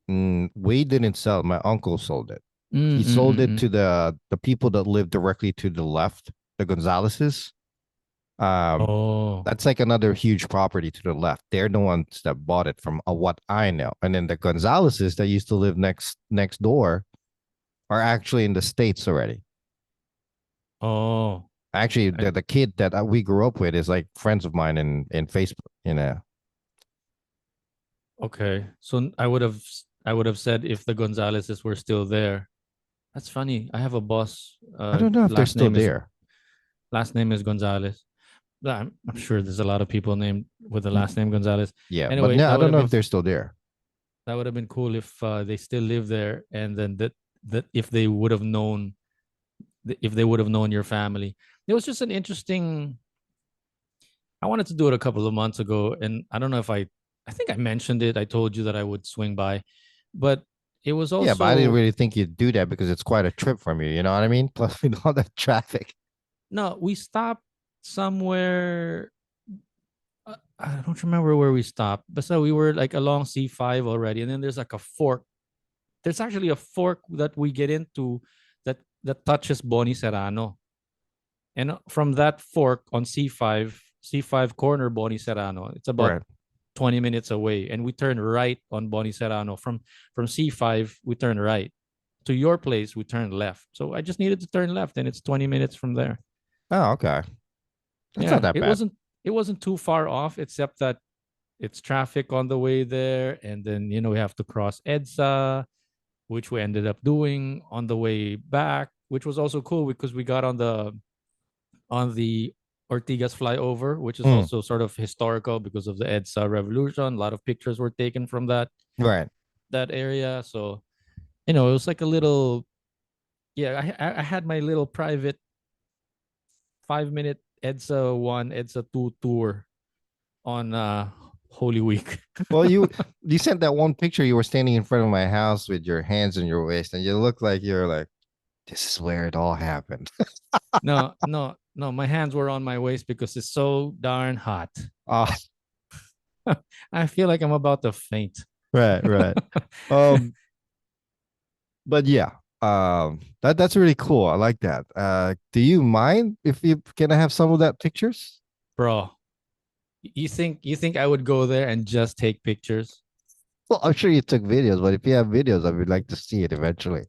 we didn't sell it. My uncle sold it. He Mm, mm, sold mm, it mm. to the people that live directly to the left, the Gonzaleses. Um, Oh, that's like another huge property to the left. They're the ones that bought it from what I know. And then the Gonzaleses that used to live next door are actually in the States already. oh. Actually, I, the kid that we grew up with is like friends of mine in Facebook. okay. So I would have said if the Gonzaleses were still there. That's funny. I have a boss. I don't know if they're still there. Last name is Gonzalez. I'm sure there's a lot of people named with the last name Gonzalez. Yeah, but Anyway, no, I don't know if they're still there. that would have been cool if they still live there, and then that if they would have known if they would have known your family. It was just an interesting. I wanted to do it a couple of months ago, and I don't know if I think I mentioned it. I told you that I would swing by, but it was Yeah, but I didn't also really think you'd do that because it's quite a trip from you. You know what I mean? Plus, with all that traffic. no. We stopped somewhere. I don't remember where we stopped, but so we were like along C5 already, and then there's like a fork there's actually a fork that we get into that touches Boni Serrano. And from that fork on C5 corner Boni Serrano, it's about Right. 20 minutes away. And we turn right on Boni Serrano. From C5, we turn right. To your place, we turn left. So I just needed to turn left, and it's 20 minutes from there. Oh, okay. That's not Yeah, that bad. it wasn't too far off, except that it's traffic on the way there, and then we have to cross EDSA, which we ended up doing on the way back, which was also cool because we got on the Ortigas flyover, which is Mm, also sort of historical because of the EDSA revolution. A lot of pictures were taken from right. that area. So, it was like a little, yeah, I had my little private 5 minute EDSA 1, EDSA 2 tour on Holy Week. Well, you sent that one picture. You were standing in front of my house with your hands on your waist, and you look like you're like, this is where it all happened. No, no, no. My hands were on my waist because it's so darn hot. Ah, I feel like I'm about to faint. right, right. Um, but yeah, that's really cool. I like that. Do you mind if you can I have some of that pictures? Bro, you think I would go there and just take pictures? Well, I'm sure you took videos, but if you have videos, I would like to see it eventually.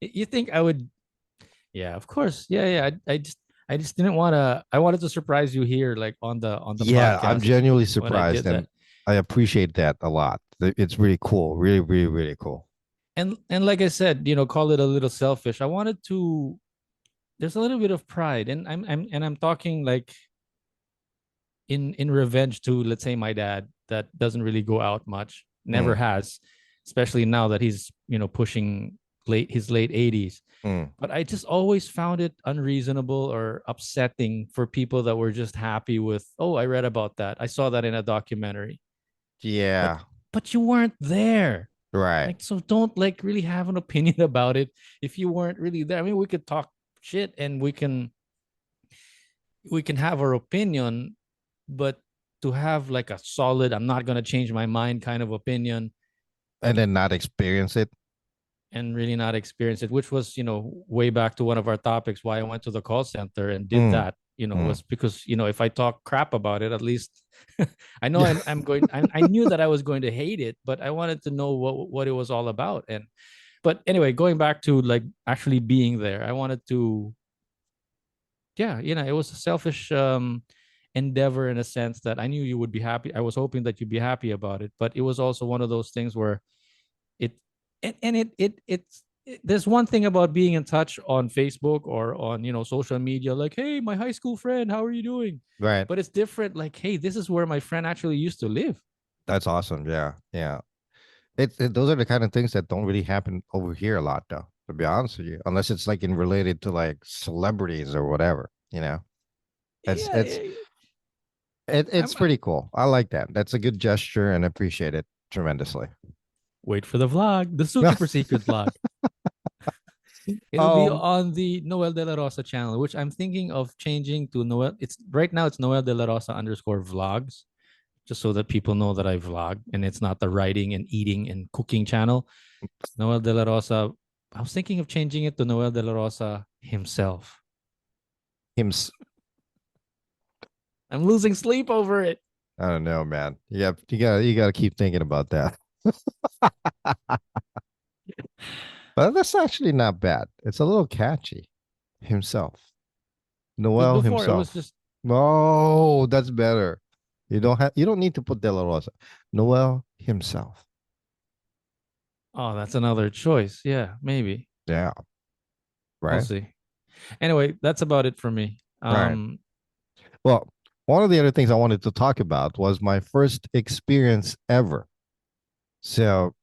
You think I would? Yeah, of course. Yeah, yeah. I just didn't want to. I wanted to surprise you here, like on the Yeah, I'm podcast genuinely when I surprised, did and that. I appreciate that a lot. It's really cool. Really, really, really cool. And like I said, call it a little selfish. I wanted to. There's a little bit of pride, and I'm talking like in revenge to, let's say, my dad that doesn't really go out much, never Mm, has, especially now that he's pushing his late 80s. mm. But I just always found it unreasonable or upsetting for people that were just happy with, oh, I read about that, I saw that in a documentary, but Yeah, but you weren't there. right. Like, so don't like really have an opinion about it if you weren't really there. I mean, we could talk shit and we can have our opinion, but to have like a solid, I'm not going to change my mind kind of opinion, And then not experience it. and really not experience it, which was, way back to one of our topics, why I went to the call center and did Mm, that, mm. was because, if I talk crap about it, at least I know Yeah. I knew that I was going to hate it, but I wanted to know what it was all about. But anyway, going back to like actually being there, I wanted to, yeah, it was a selfish endeavor in a sense that I knew you would be happy. I was hoping that you'd be happy about it, but it was also one of those things where it and there's one thing about being in touch on Facebook or on social media, like, hey, my high school friend, how are you doing? Right. But it's different, like, hey, this is where my friend actually used to live. That's awesome. Yeah. Yeah. Those are the kind of things that don't really happen over here a lot, though, to be honest with you, unless it's like in related to like celebrities or whatever, you know. It's Yeah, it's it's I'm pretty cool. I like that. That's a good gesture and appreciate it tremendously. wait for the vlog, the super secret vlog. It'll be um, on the Noel De La Rosa channel, which I'm thinking of changing to Noel. It's right now it's Noel De La Rosa underscore vlogs, just so that people know that I vlog and it's not the writing and eating and cooking channel. Noel De La Rosa. I was thinking of changing it to Noel De La Rosa himself. him. I'm losing sleep over it. I don't know, man. Yeah, you gotta keep thinking about that. But that's actually not bad. It's a little catchy. Himself, Because Noel before it was himself. just, Oh, that's better. You don't need to put De La Rosa. Noel himself. oh, that's another choice. Yeah, maybe. Yeah. We'll Right. see. Anyway, that's about it for me. All right. Well, one of the other things I wanted to talk about was my first experience ever. So,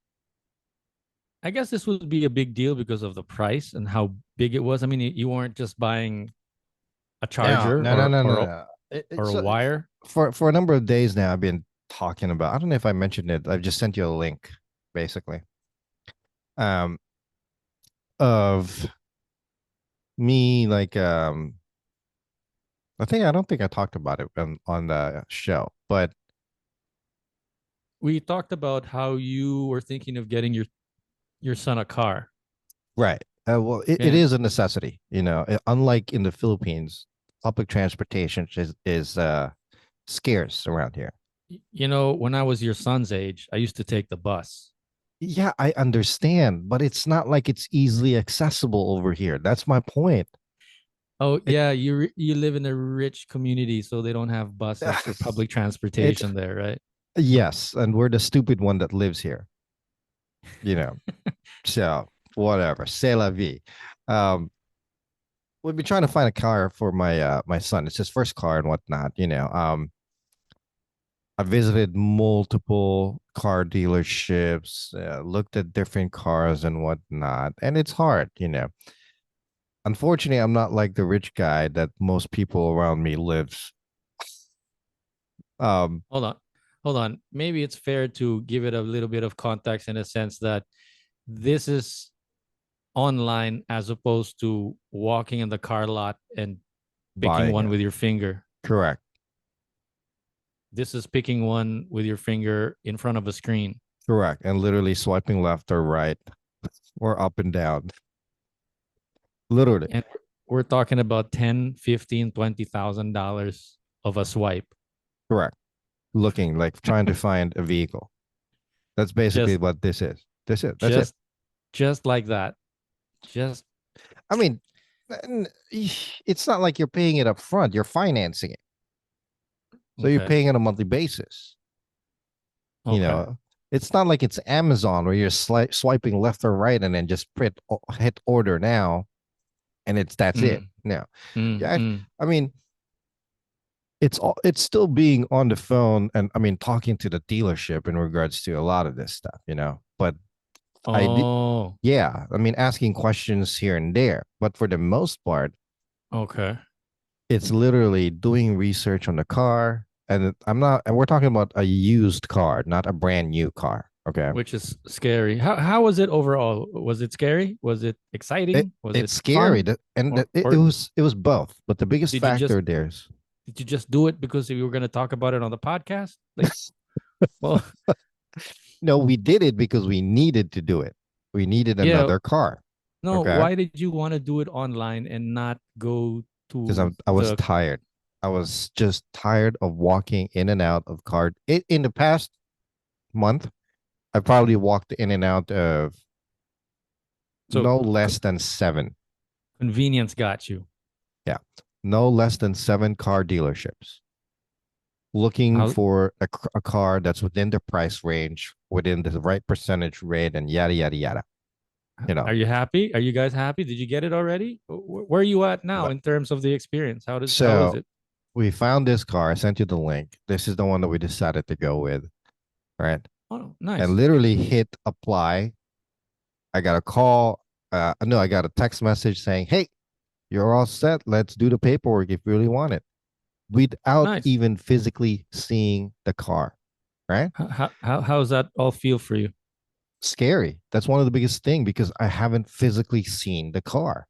I guess this would be a big deal because of the price and how big it was. I mean, you weren't just buying a no, charger no, no, or no, no, or a, no. or It's a wire. for a number of days now. I've been talking about. I don't know if I mentioned it. I've just sent you a link, basically, um, of me like I don't think I talked about it on the show, but we talked about how you were thinking of getting your son a car. Right. Well, it And is a necessity. Unlike in the Philippines, public transportation is scarce around here. when I was your son's age, I used to take the bus. Yeah, I understand, but it's not like it's easily accessible over here. That's my point. Oh It, yeah, you live in a rich community, so they don't have buses or public it's transportation there, right? yes, and we're the stupid one that lives here. You know, so whatever. C'est la vie. Um, we've been trying to find a car for my son. It's his first car and whatnot. I visited multiple car dealerships, looked at different cars and whatnot, and it's hard. Unfortunately, I'm not like the rich guy that most people around me lives. Um, Hold on. Hold on. Maybe it's fair to give it a little bit of context in a sense that this is online as opposed to walking in the car lot and picking buying one it. with your finger. Correct. This is picking one with your finger in front of a screen. Correct. And literally swiping left or right or up and down. Literally. And we're talking about 10, 15, $20,000 of a swipe. Correct. Looking like trying to find a vehicle. That's basically Just what this is. That's it. just like that. Just I mean, it's not like you're paying it up front. You're financing it. So you're okay. paying on a monthly basis. You Okay. know, it's not like it's Amazon where you're swiping left or right and then just hit order now, and that's it. Mm, No, mm, yeah, mm. I mean, it's still being on the phone and I mean talking to the dealership in regards to a lot of this stuff. But I did, Oh, yeah, I mean asking questions here and there, but for the most part, okay. it's literally doing research on the car. And we're talking about a used car, not a brand new car. Okay. Which is scary. How was it overall? Was it scary? Was it It, exciting? Was it's it scary fun? that, and Or it or was both, but the biggest did you just factor there's did you just do it because we were going to talk about it on the podcast? Like, well, no, we did it because we needed to do it. We needed yeah. another car. No, Okay. why did you want to do it online and not go Because to I was the tired. I was just tired of walking in and out of car. In the past month, I probably walked in and out of so no less than seven. convenience got you? Yeah, no less than seven car dealerships looking How for a car that's within the price range, within the right percentage rate, and yada yada yada. You know. are you happy? Are you guys happy? Did you get it already? Where are you at now But in terms of the experience? How is so it? we found this car. I sent you the link. This is the one that we decided to go with, right? Oh, And nice. literally hit apply. I got a call. No, I got a text message saying, "Hey, you're all set. Let's do the paperwork if you really want it," without Nice. even physically seeing the car, right? How's that all feel for you? Scary. That's one of the biggest thing because I haven't physically seen the car.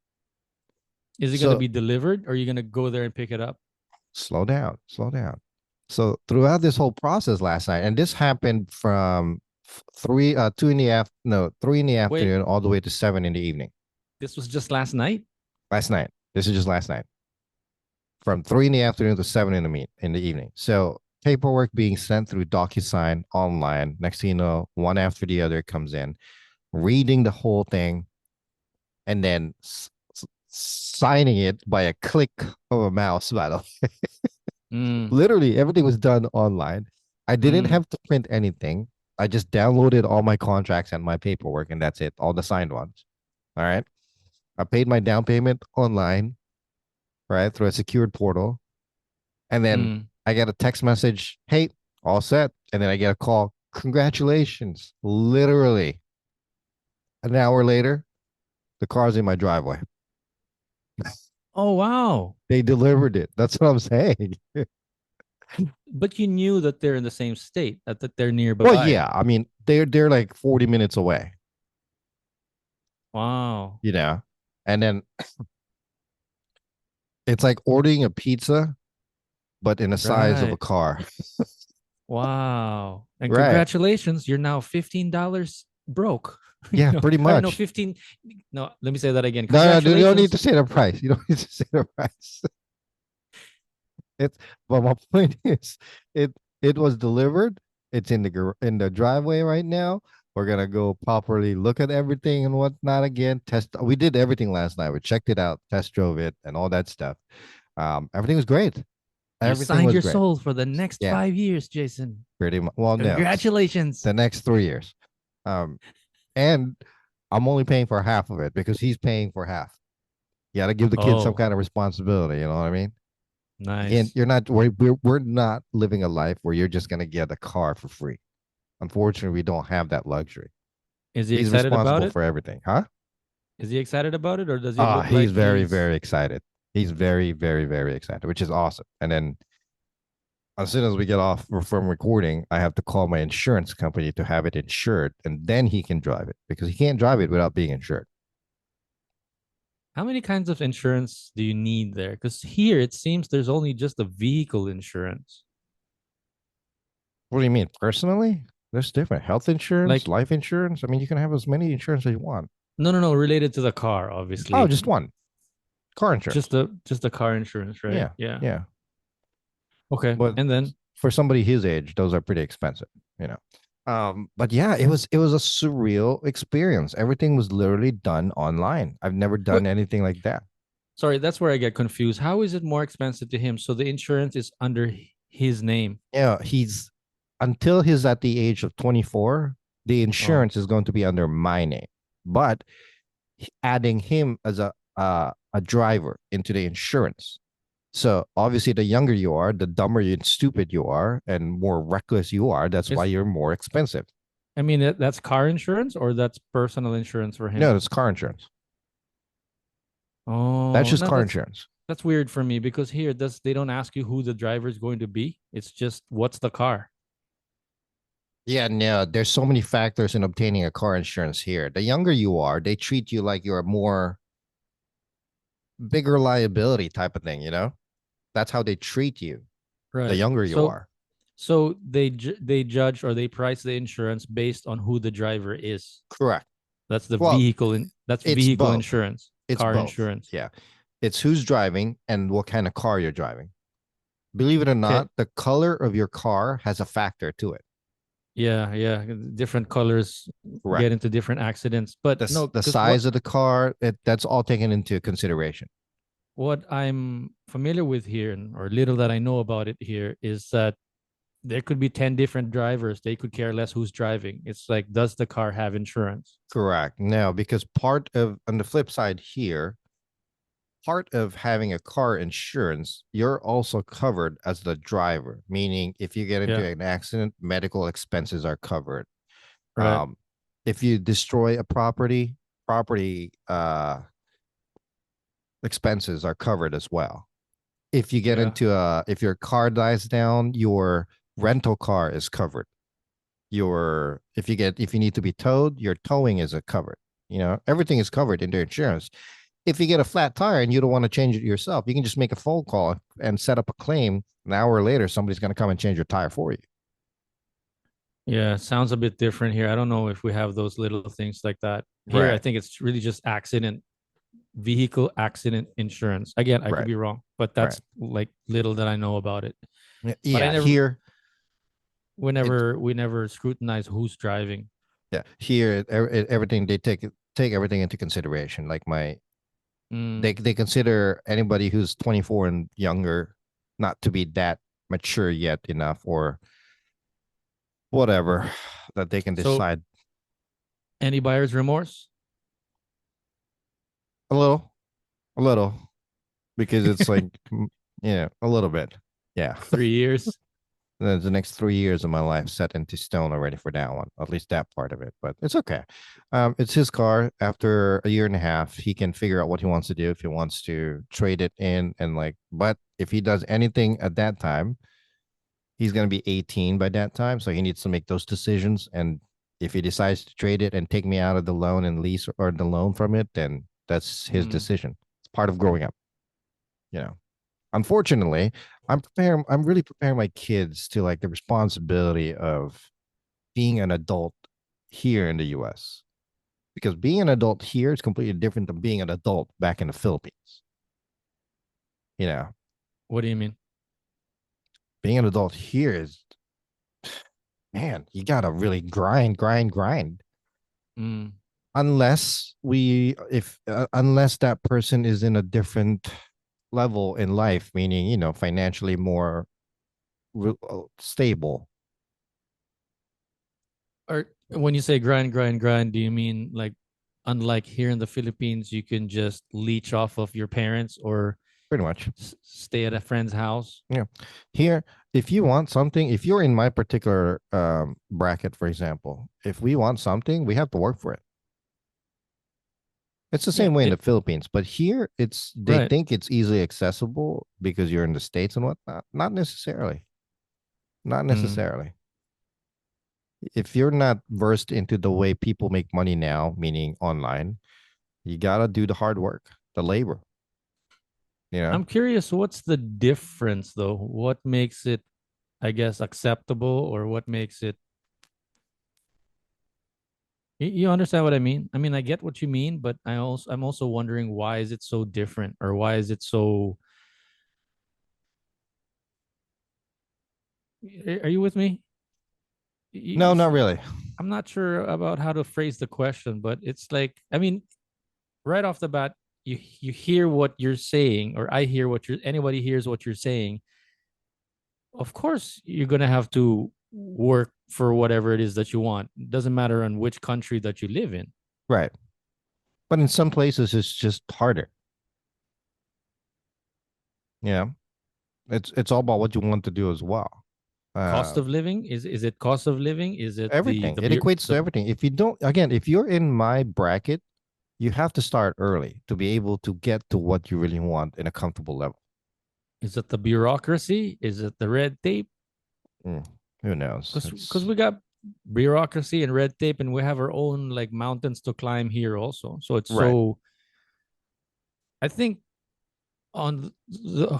Is it going to So be delivered or are you going to go there and pick it up? slow down, slow down. So throughout this whole process last night, and this happened from 3 in the Wait, afternoon all the way to 7 in the evening. this was just last night? Last night. This is just last night. From 3 in the afternoon to 7 in the evening. So paperwork being sent through DocuSign online. Next thing you know, one after the other comes in, reading the whole thing, and then signing it by a click of a mouse. By the way, Mm, literally everything was done online. I didn't mm, have to print anything. I just downloaded all my contracts and my paperwork, and that's it. All the signed ones. All right. I paid my down payment online, right, through a secured portal. And then mm. I get a text message, "Hey, all set." And then I get a call, "Congratulations." Literally an hour later, the car's in my driveway. Oh, wow. They delivered it. That's what I'm saying. But you knew that they're in the same state, that they're Well, nearby. yeah. I mean, they're like 40 minutes away, Wow. you know. And then it's like ordering a pizza, but in the size of a Right. car. Wow. And Right. congratulations, you're now $15 broke. Yeah, pretty I know much. 15. No, let me say that again. No, you don't need Congratulations. to say the price. You don't need to say the price. It's but my point is, it it was delivered. It's in in the driveway right now. We're gonna go properly look at everything and whatnot again. Test. We did everything last night. We checked it out, test drove it, and all that stuff. Everything was great. You Everything signed was your great. soul for the next Yeah, 5 years, Jason. pretty much. Well, no, Congratulations. the next 3 years. Um, and I'm only paying for half of it because he's paying for half. You got to give the kid some Oh, kind of responsibility. You know what I mean? And nice. you're not we're not living a life where you're just gonna get a car for free. Unfortunately, we don't have that luxury. Is he He's excited about responsible it? for everything, huh? Is he excited about it, or does he look He's like very, he's very excited. He's very, very, very excited, which is awesome. And then as soon as we get off from recording, I have to call my insurance company to have it insured, and then he can drive it because he can't drive it without being insured. how many kinds of insurance do you need there? Because here it seems there's only just a vehicle insurance. What do you mean? Personally? There's different health insurance, Like, life insurance. I mean, you can have as many insurance as you want. no, no, no, related to the car, Oh, obviously. just one car insurance. Just the car insurance, right? Yeah, Yeah. yeah. Okay. But And then for somebody his age, those are pretty expensive, you know. But yeah, it was a surreal experience. Everything was literally done online. I've never what done anything like that. sorry, that's where I get confused. How is it more expensive to him? So the insurance is under his name. Yeah, he's until he's at the age of 24, the Oh, insurance is going to be under my name. But adding him as a driver into the insurance. So obviously, the younger you are, the dumber and stupid you are, and more reckless you are. That's why it's you're more expensive. I mean that's car insurance or that's personal insurance for No, him. it's car insurance. That's Oh, just no, car that's insurance. that's weird for me because here does they don't ask you who the driver is going to be. It's just what's the car. Yeah, no, there's so many factors in obtaining a car insurance here. The younger you are, they treat you like you're a more bigger liability type of thing, you know? That's how they treat you. The Right. younger you So are. so they judge or they price the insurance based on who the driver is. Correct. Well, That's it's vehicle both. insurance, It's car both. insurance. Yeah. It's who's driving and what kind of car you're driving. Believe it or Okay. not, the color of your car has a factor to it. Yeah, yeah. Different colors Correct. get into different accidents. But no, The because what size of the car, that's all taken into consideration. what I'm familiar with here, or little that I know about it here, is that there could be 10 different drivers. They could care less who's driving. It's like, does the car have insurance? Correct. No, because part of on the flip side here, part of having a car insurance, you're also covered as the driver, meaning if you get into Yeah, an accident, medical expenses are covered. right. Um, if you destroy a property expenses are covered as well. If you get Yeah. into if your car dies down, your rental car is covered. Your if you need to be towed, your towing is covered. You know, everything is covered in their insurance. If you get a flat tire and you don't want to change it yourself, you can just make a phone call and set up a claim. An hour later, somebody's going to come and change your tire for you. Yeah, sounds a bit different here. I don't know if we have those little things like that. Here, I Right, think it's really just vehicle accident insurance. Again, I could right, be wrong, but right. that's like little that I know about it. But I Yeah, never here it we never scrutinize who's driving. yeah here everything they take everything into consideration. Like Mm. they consider anybody who's 24 and younger not to be that mature yet enough or whatever that they can So decide any buyer's remorse? a little a little because it's like a little bit. Yeah. 3 years. The next 3 years of my life set into stone already for that one, at least that part of it. But it's okay. It's his car. After a year and a half, he can figure out what he wants to do if he wants to trade it in and like. But if he does anything at that time, he's gonna be 18 by that time, so he needs to make those decisions. And if he decides to trade it and take me out of the loan and lease or the loan from it, then that's his Mm. decision. It's part of growing up. You know, unfortunately, I'm really preparing my kids to like the responsibility of being an adult here in the US. Because being an adult here is completely different than being an adult back in the Philippines. You know, What do you mean? being an adult here is, man, you gotta really grind. Mm. Unless that person is in a different level in life, meaning, financially more stable. Or when you say grind, grind, grind, do you mean like, unlike here in the Philippines, you can just leech off of your parents or Pretty much. stay at a friend's house? Yeah. Here, if you want something, if you're in my particular bracket, for example, if we want something, we have to work for it. It's the Yeah, same way in the Philippines, but here they right. think it's easily accessible because you're in the States and whatnot. Not necessarily. Not Mm. necessarily. If you're not versed into the way people make money now, meaning online, you gotta do the hard work, the labor. You know, I'm curious, what's the difference though? What makes it, I guess, acceptable, or what makes it, you understand what I mean? I mean, I get what you mean, but I'm also wondering, why is it so different, or why is it so, are you with me? no, You- not really. I'm not sure about how to phrase the question, but it's like, I mean, right off the bat, you hear what you're saying, or I hear what you're anybody hears what you're saying. Of course, you're gonna have to work for whatever it is that you want. It doesn't matter in which country that you live in. Right. But in some places, it's just harder. Yeah, it's all about what you want to do as well. Cost Uh, of living, is it cost of living? Is it everything the it equates to the everything. If you don't, again, if you're in my bracket, you have to start early to be able to get to what you really want in a comfortable level. is it the bureaucracy? Is it the red tape? Mm, who knows? Because It's we got bureaucracy and red tape, and we have our own like mountains to climb here also. So it's right. so, I think, on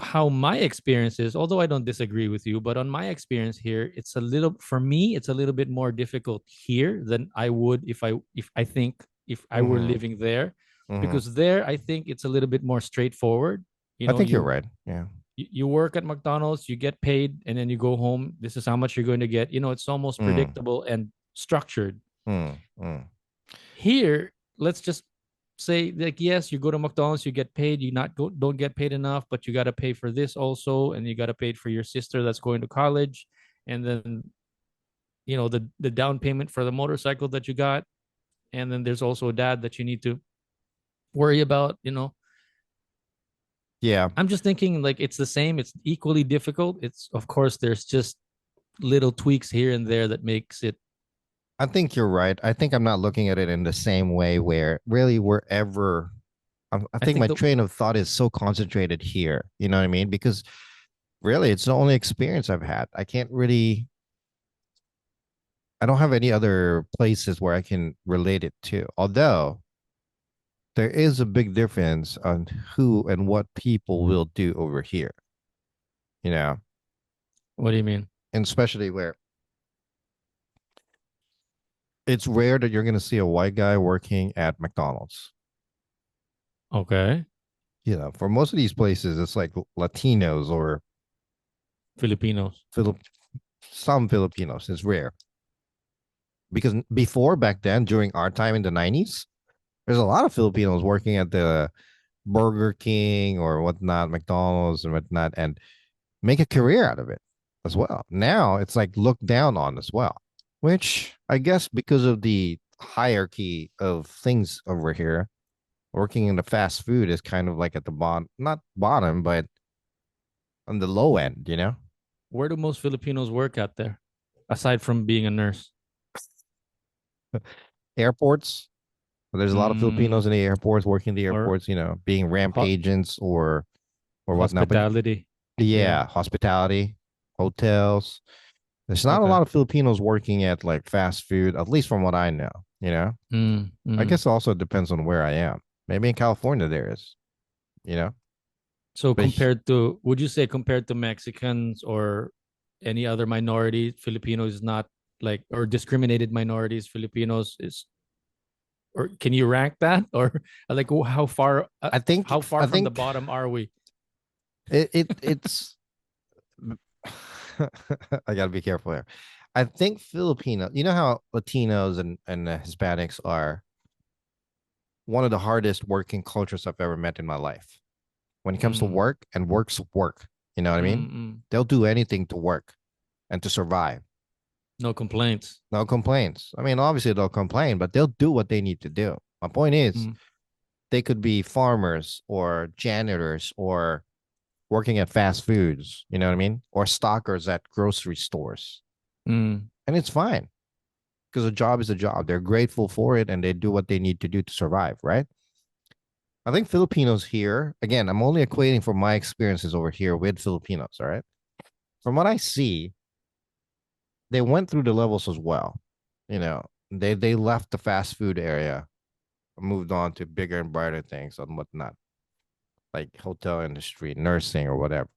how my experience is, although I don't disagree with you, but on my experience here, it's a little, for me, it's a little bit more difficult here than I would if I think if I were Mm-hmm. living there, Mm-hmm. because there I think it's a little bit more straightforward. You I know, think you're right. Yeah. you work at McDonald's, you get paid, and then you go home. This is how much you're going to get. You know, it's almost Mm, predictable and structured. mm. Here, let's just say, like, yes, you go to McDonald's, you get paid, you not go don't get paid enough, but you got to pay for this also, and you got to pay for your sister that's going to college, and then, the down payment for the motorcycle that you got, and then there's also a dad that you need to worry about. Yeah. I'm just thinking, like, it's the same, it's equally difficult. It's, of course, there's just little tweaks here and there that makes it. I think you're right. I think I'm not looking at it in the same way where really wherever I I think think my the train of thought is so concentrated here. You know what I mean? Because really, it's the only experience I've had. I don't have any other places where I can relate it to. Although there is a big difference on who and what people will do over here, you know, What do you mean? and especially where it's rare that you're going to see a white guy working at McDonald's. Okay. For most of these places, it's like Latinos or Filipinos. Filip- some Filipinos. It's rare because before back then, during our time in the 90s, there's a lot of Filipinos working at the Burger King or whatnot, McDonald's and whatnot, and make a career out of it as well. Now it's like looked down on as well, which I guess because of the hierarchy of things over here, working in the fast food is kind of like at the bottom, not bottom, but on the low end. Where do most Filipinos work at there, aside from being a nurse? Airports. There's a lot of Mm, Filipinos in the airports, working the or airports, being ramp ho- agents or whatnot. But hospitality. Yeah. yeah, hospitality, hotels. There's not a Okay. lot of Filipinos working at like fast food, at least from what I know. Mm, I mm. guess it also depends on where I am. Maybe in California there is, you know? So But would you say compared to Mexicans or any other minority, Filipinos is not like, or discriminated minorities, Filipinos is, or can you rank that? Or like I think how far I from the think bottom are we? it's I gotta be careful here. I think Filipino, you know how Latinos and Hispanics are one of the hardest working cultures I've ever met in my life. When it comes to Mm, work, and work's work, you know what I mean? mm. They'll do anything to work and to survive. No complaints. No complaints. I mean, obviously they'll complain, but they'll do what they need to do. My point is, Mm, they could be farmers or janitors or working at fast foods, you know what I mean? Or stockers at grocery stores. mm, And it's fine because a job is a job. They're grateful for it and they do what they need to do to survive, right? I think Filipinos here, again, I'm only equating from my experiences over here with Filipinos, all right? From what I see, they went through the levels as well. You know, they left the fast food area, moved on to bigger and brighter things and whatnot, like hotel industry, nursing, or whatever.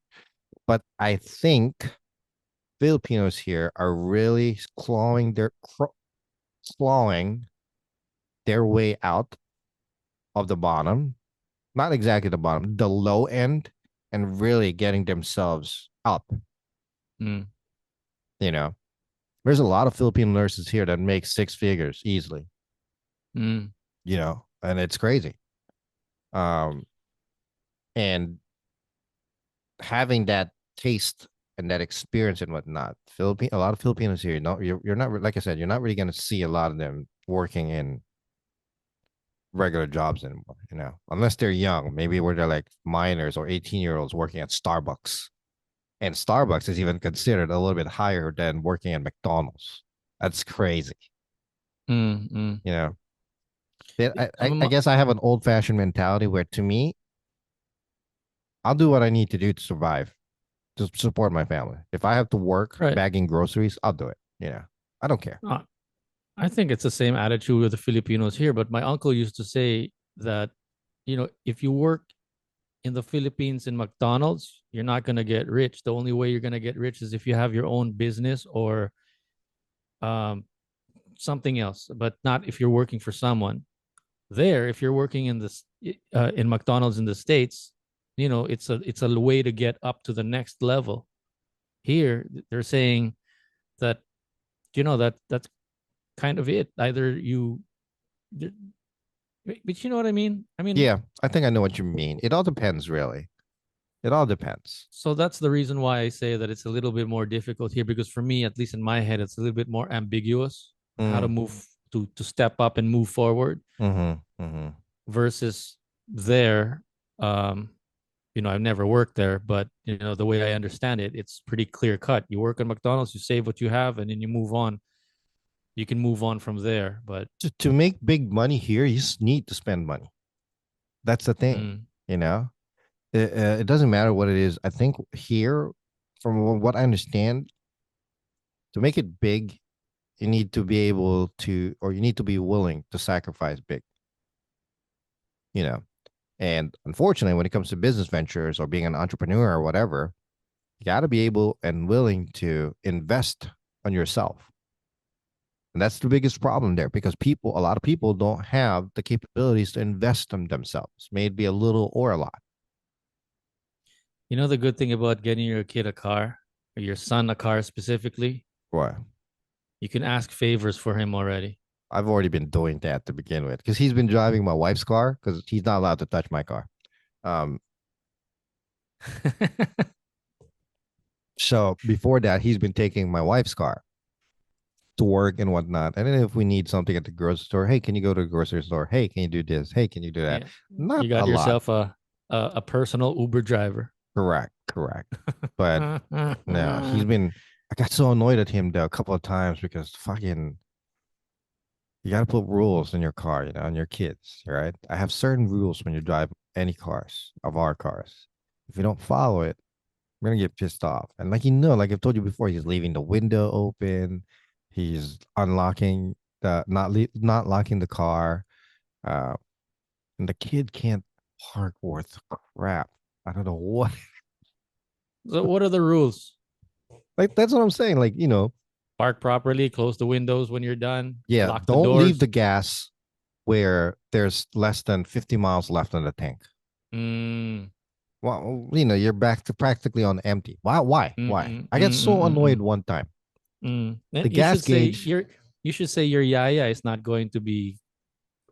But I think Filipinos here are really clawing their way out of the bottom, not exactly the bottom, the low end, and really getting themselves up. mm, You know, there's a lot of Filipino nurses here that make six figures easily. mm. You know, and it's crazy. Um, and having that taste and that experience and whatnot, a lot of Filipinos here. No, you're not like I said, you're not really going to see a lot of them working in regular jobs anymore. You know, unless they're young, maybe where they're like minors or 18-year-olds working at Starbucks, and Starbucks is even considered a little bit higher than working at McDonald's. That's crazy. Mm, mm. You know, I Um, guess I have an old fashioned mentality where to me, I'll do what I need to do to survive, to support my family. If I have to work right. bagging groceries, I'll do it. You know, I don't care. Uh, I think it's the same attitude with the Filipinos here, but my uncle used to say that, if you work in the Philippines in McDonald's, you're not going to get rich. The only way you're going to get rich is if you have your own business or um, something else, but not if you're working for someone. There, if you're working in McDonald's in the States, it's a way to get up to the next level. Here, they're saying that that's kind of it. Either you, but you know what I mean. I mean, Yeah, I think I know what you mean. It all depends, really. It all depends. so that's the reason why I say that it's a little bit more difficult here because for me, at least in my head, it's a little bit more ambiguous how to Mm, move to step up and move forward mm-hmm, mm-hmm. versus there. Um, I've never worked there, but the way I understand it, it's pretty clear cut. You work at McDonald's, you save what you have, and then you move on. You can move on from there. But To make big money here, you just need to spend money. That's the thing. mm, You know, it doesn't matter what it is. I think here, from what I understand, to make it big, you need to be able to, or you need to be willing to sacrifice big. You know, and unfortunately, when it comes to business ventures or being an entrepreneur or whatever, you got to be able and willing to invest on yourself. And that's the biggest problem there because a lot of people don't have the capabilities to invest in themselves, maybe a little or a lot. the good thing about getting your kid a car or your son a car specifically, Right. you can ask favors for him already. I've already been doing that to begin with because he's been driving my wife's car because he's not allowed to touch my car. Um, so before that, he's been taking my wife's car to work and whatnot. And then if we need something at the grocery store, hey, can you go to the grocery store? Hey, can you do this? Hey, can you do that? Yeah, Not you a got lot. yourself a personal Uber driver. Correct, correct. But no, I got so annoyed at him though a couple of times because fucking, you got to put rules in your car, on your kids, right? I have certain rules when you drive any cars of our cars. If you don't follow it, I'm gonna get pissed off. And like I've told you before, he's leaving the window open. He's unlocking not locking the car. Uh, and the kid can't park worth crap. I don't know what. So what are the rules? Like that's what I'm saying. Like, Park properly, close the windows when you're done, yeah, lock the don't leave doors. the gas where there's less than 50 miles left in the tank. Mm, Well, you're back to practically on empty. Why? Why? mm, Why? mm, I get mm, so mm, mm, annoyed mm. one time. The And gas gauge, you should say your yaya is not going to be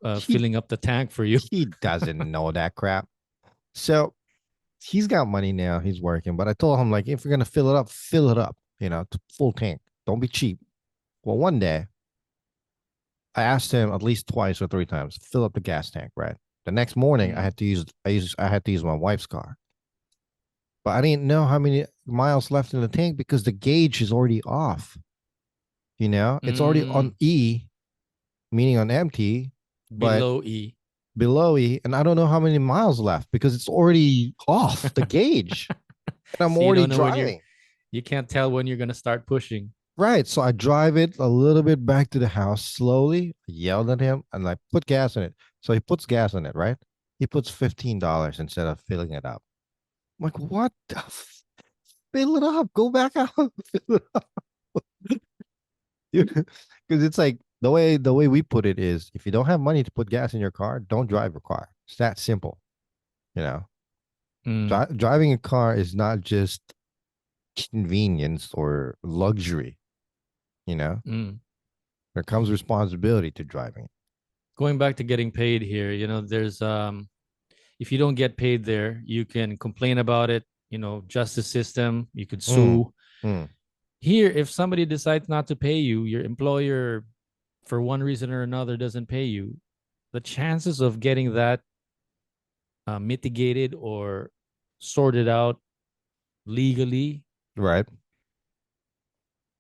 he filling up the tank for you. he doesn't know that crap. So he's got money now. He's working, but I told him like, if you're gonna fill it up. To full tank. Don't be cheap. Well, one day I asked him at least twice or three times, fill up the gas tank. Right. The next morning, Mm, I had to use my wife's car, but I didn't know how many miles left in the tank because the gauge is already off. It's already on mm, E, meaning on empty, but below E. below E, and I don't know how many miles left because it's already off the gauge, and I'm So you already don't know driving. you can't tell when you're gonna start pushing. Right. So I drive it a little bit back to the house slowly, yelled at him, and I put gas in it. So he puts gas in it, right? He puts $15 instead of filling it up. I'm like, what the fill it up. Go back out. Fill it up. Because it's like the way we put it is if you don't have money to put gas in your car, don't drive your car. It's that simple. You know, Mm, Driving a car is not just convenience or luxury. You know, mm. there comes responsibility to driving. Going back to getting paid here, there's if you don't get paid there, you can complain about it, justice system, you could Mm, sue. mm, Here, if somebody decides not to pay you, your employer for one reason or another doesn't pay you, the chances of getting that mitigated or sorted out legally right.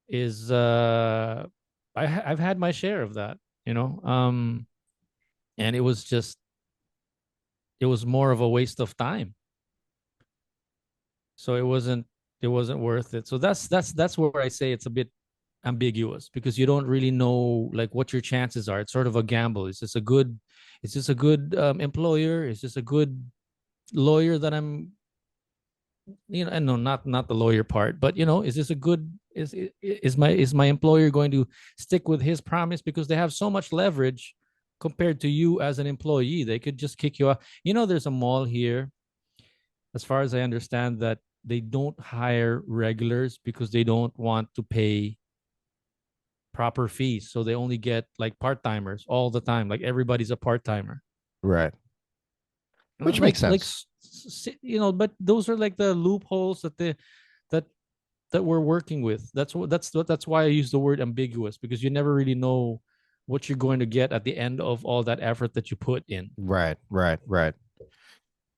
is I've had my share of that, and it was more of a waste of time. So it wasn't worth it. So that's where I say it's a bit ambiguous because you don't really know like what your chances are. It's sort of a gamble. Is this a good employer? Is this a good lawyer that I'm, and no, not the lawyer part, but is this a good is my employer going to stick with his promise because they have so much leverage compared to you as an employee? They could just kick you out. There's a mall here, as far as I understand, that they don't hire regulars because they don't want to pay proper fees. So they only get like part timers all the time. Like everybody's a part timer. Right. Which makes Like sense. but those are like the loopholes that that we're working with. That's why I use the word ambiguous, because you never really know what you're going to get at the end of all that effort that you put in. Right, right, right.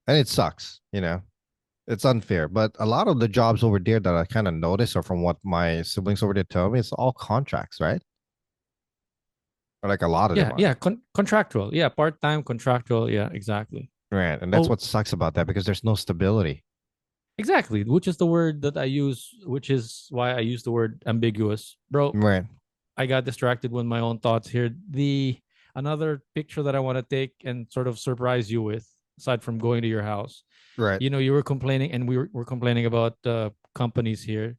And it sucks. It's unfair. But a lot of the jobs over there that I kind of notice, or from what my siblings over there tell me, it's all contracts, right? Or like a lot of them Yeah, are. yeah, contractual. Yeah, part-time contractual. Yeah, exactly. Right. And that's Oh, what sucks about that because there's no stability. exactly, which is the word that I use, which is why I use the word ambiguous. Bro, Right. I got distracted with my own thoughts here. The Another picture that I want to take and sort of surprise you with, aside from going to your house. Right. You were complaining, and we were complaining about companies here.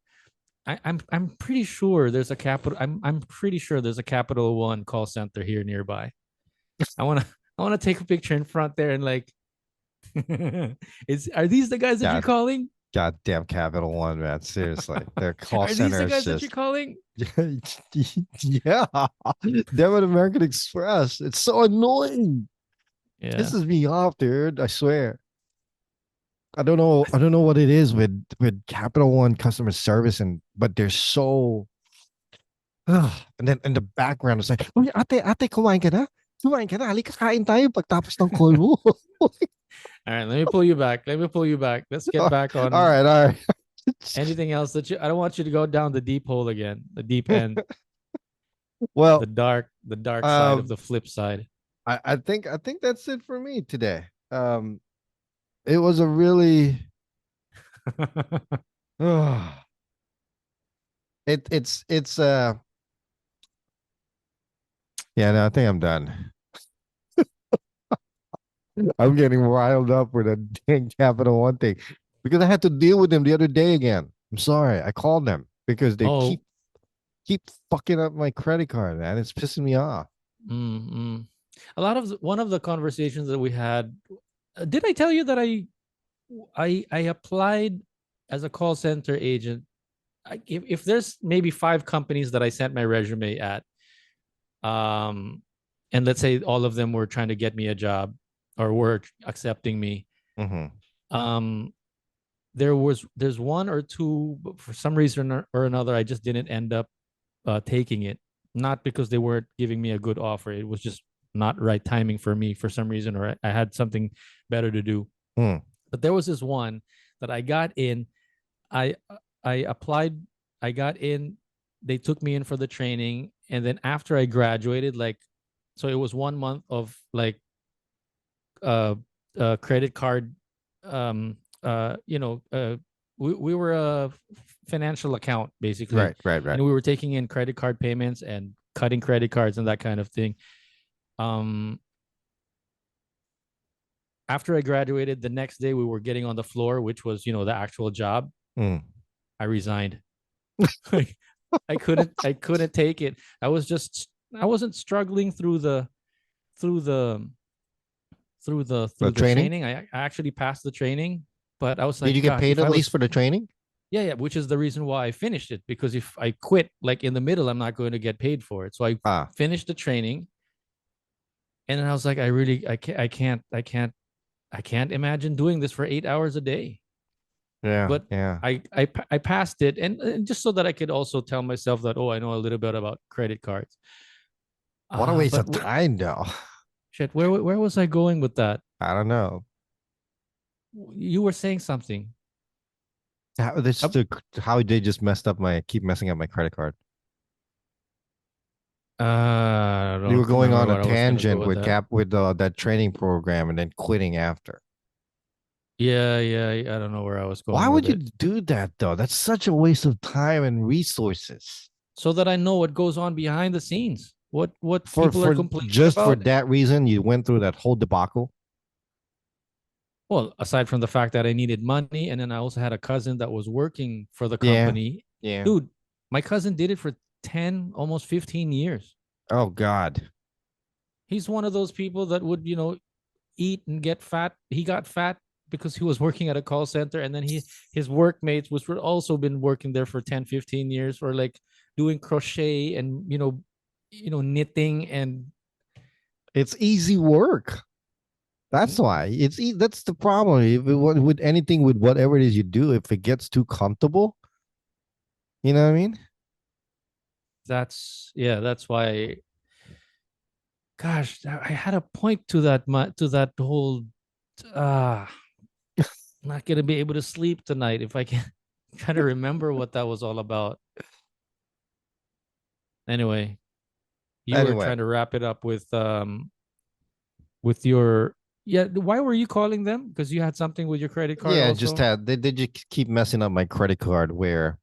I'm pretty sure there's a capital. I'm pretty sure there's a Capital One call center here nearby. I wanna I wanna take a picture in front there and like, are these the guys that you're God, calling? goddamn Capital One, man. Seriously. Their call Are these center the is guys that you're just calling? yeah. Them at American Express. It's so annoying. Yeah. Pisses me off, dude. I swear. I don't know what it is with Capital One customer service, but they're so and then in the background it's like, "Oh, ate, kumain ka na? Kumain ka na? Halika kain tayo pagtapos ng call mo." All right, let me pull you back. Let me pull you back. Let's get all back on right, all right. anything else that I don't want you to go down the deep hole again, the deep end, Well, the dark side of um the flip side. I think that's it for me today. It was a really it's yeah, no, I think I'm done. I'm getting riled up with a dang Capital One thing because I had to deal with them the other day again. I'm sorry. I called them because they Oh, keep fucking up my credit card, man. It's pissing me off. mm. A lot of one of the conversations that we had. Did I tell you that I applied as a call center agent? If there's maybe 5 companies that I sent my resume at, um, and let's say all of them were trying to get me a job or were accepting me, Mm-hmm. um, there's one or two, but for some reason or another, I just didn't end up taking it. Not because they weren't giving me a good offer. It was just not right timing for me for some reason, or I had something better to do. Mm. But there was this one that I got in. I I applied. I got in. They took me in for the training, and then after I graduated, like, so it was 1 month of like uh credit card, um you know, we were a financial account basically, Right, right, right. and we were taking in credit card payments and cutting credit cards and that kind of thing. um After I graduated, the next day we were getting on the floor, which was, you know, the actual job. Mm. I resigned. I couldn't take it. I wasn't struggling through the The through the training? training. I actually passed the training, but I was Did you like, get gosh, paid if at I least was, for the training? yeah, which is the reason why I finished it, because if I quit like in the middle, I'm not going to get paid for it. So I Ah, finished the training, and then I was like, I really, I can't imagine doing this for 8 hours a day. yeah, But yeah. I passed it, and just so that I could also tell myself that, oh, I know a little bit about credit cards. What a waste But of time, though. shit, where was I going with that? I don't know. You were saying something. Uh, How they just messed up keep messing up my credit card. I You were don't going remember on a what I was gonna go tangent with with that. that training program and then quitting after. Yeah, I don't know where I was Why going with would you it. do that though? That's such a waste of time and resources. So that I know what goes on behind the scenes. What people are For complaining just for about. that reason, you went through that whole debacle. Well, aside from the fact that I needed money, and then I also had a cousin that was working for the Yeah, company. yeah. Dude, my cousin did it for 10, almost 15 years. Oh God. He's one of those people that would, you know, eat and get fat. He got fat because he was working at a call center, and then his workmates, which were also been working there for 10, 15 years, or like doing crochet and, knitting and It's easy work. That's why that's the problem. With anything, with whatever it is you do, if it gets too comfortable, you know what I mean? that's why, gosh, I had a point to that whole, uh not gonna be able to sleep tonight if I can try to remember what that was all about. Anyway, you were Anyway, trying to wrap it up with your, yeah, why were you calling them? Because you had something with your credit card yeah, just also. had they just keep messing up my credit card where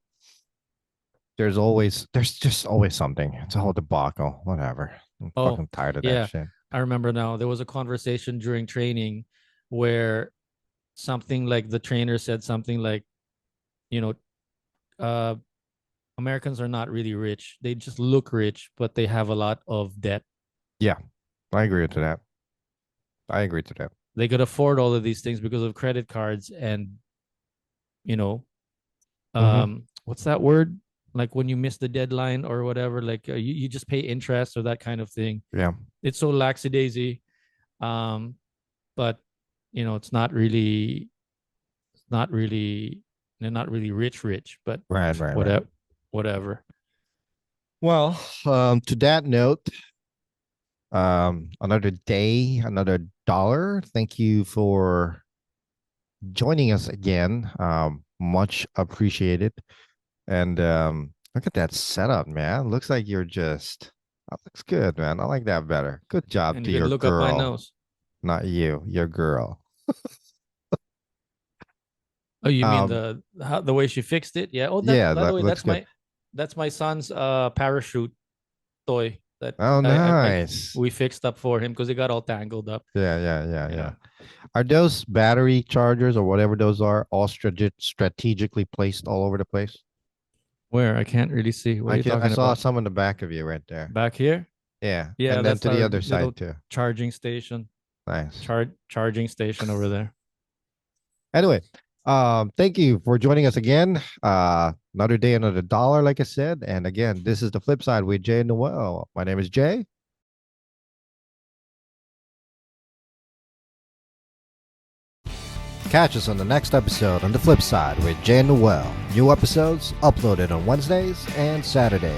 there's just always something. It's a whole debacle. Whatever. I'm Oh, fucking tired of that yeah, shit. I remember now. There was a conversation during training where something like the trainer said something like, you know, uh Americans are not really rich. They just look rich, but they have a lot of debt. Yeah, I agree to that. I agree to that. They could afford all of these things because of credit cards and, you know, Mm-hmm. what's that word? Like when you miss the deadline or whatever, like, you just pay interest or that kind of thing. Yeah. It's so lackadaisy. Um, but it's not really, they're not really rich, but Right, right, right. whatever. Well, to that note, another day, another dollar. Thank you for joining us again. Much appreciated. And look at that setup, man. Looks like that looks good, man. I like that better. Good job And to you could your look up my girl. nose. Not you, your girl. Oh, you mean Um, the way she fixed it? Yeah. Oh, that yeah, by the that way, looks good. that's my son's parachute toy. that Oh, I nice. we fixed up for him because it got all tangled up. Yeah. Are those battery chargers or whatever those are all strategically placed all over the place? Where I can't really see. What are you I talking saw about? some in the back of you right there. Back here? Yeah. Yeah, And then that's to the our other little side too. charging station. Nice. Charging station over there. Anyway, thank you for joining us again. Another day, another dollar, like I said. And again, this is the flip side with Jay and Noel. My name is Jay. Catch us on the next episode on the flip side with Jay and Noel. New episodes uploaded on Wednesdays and Saturdays.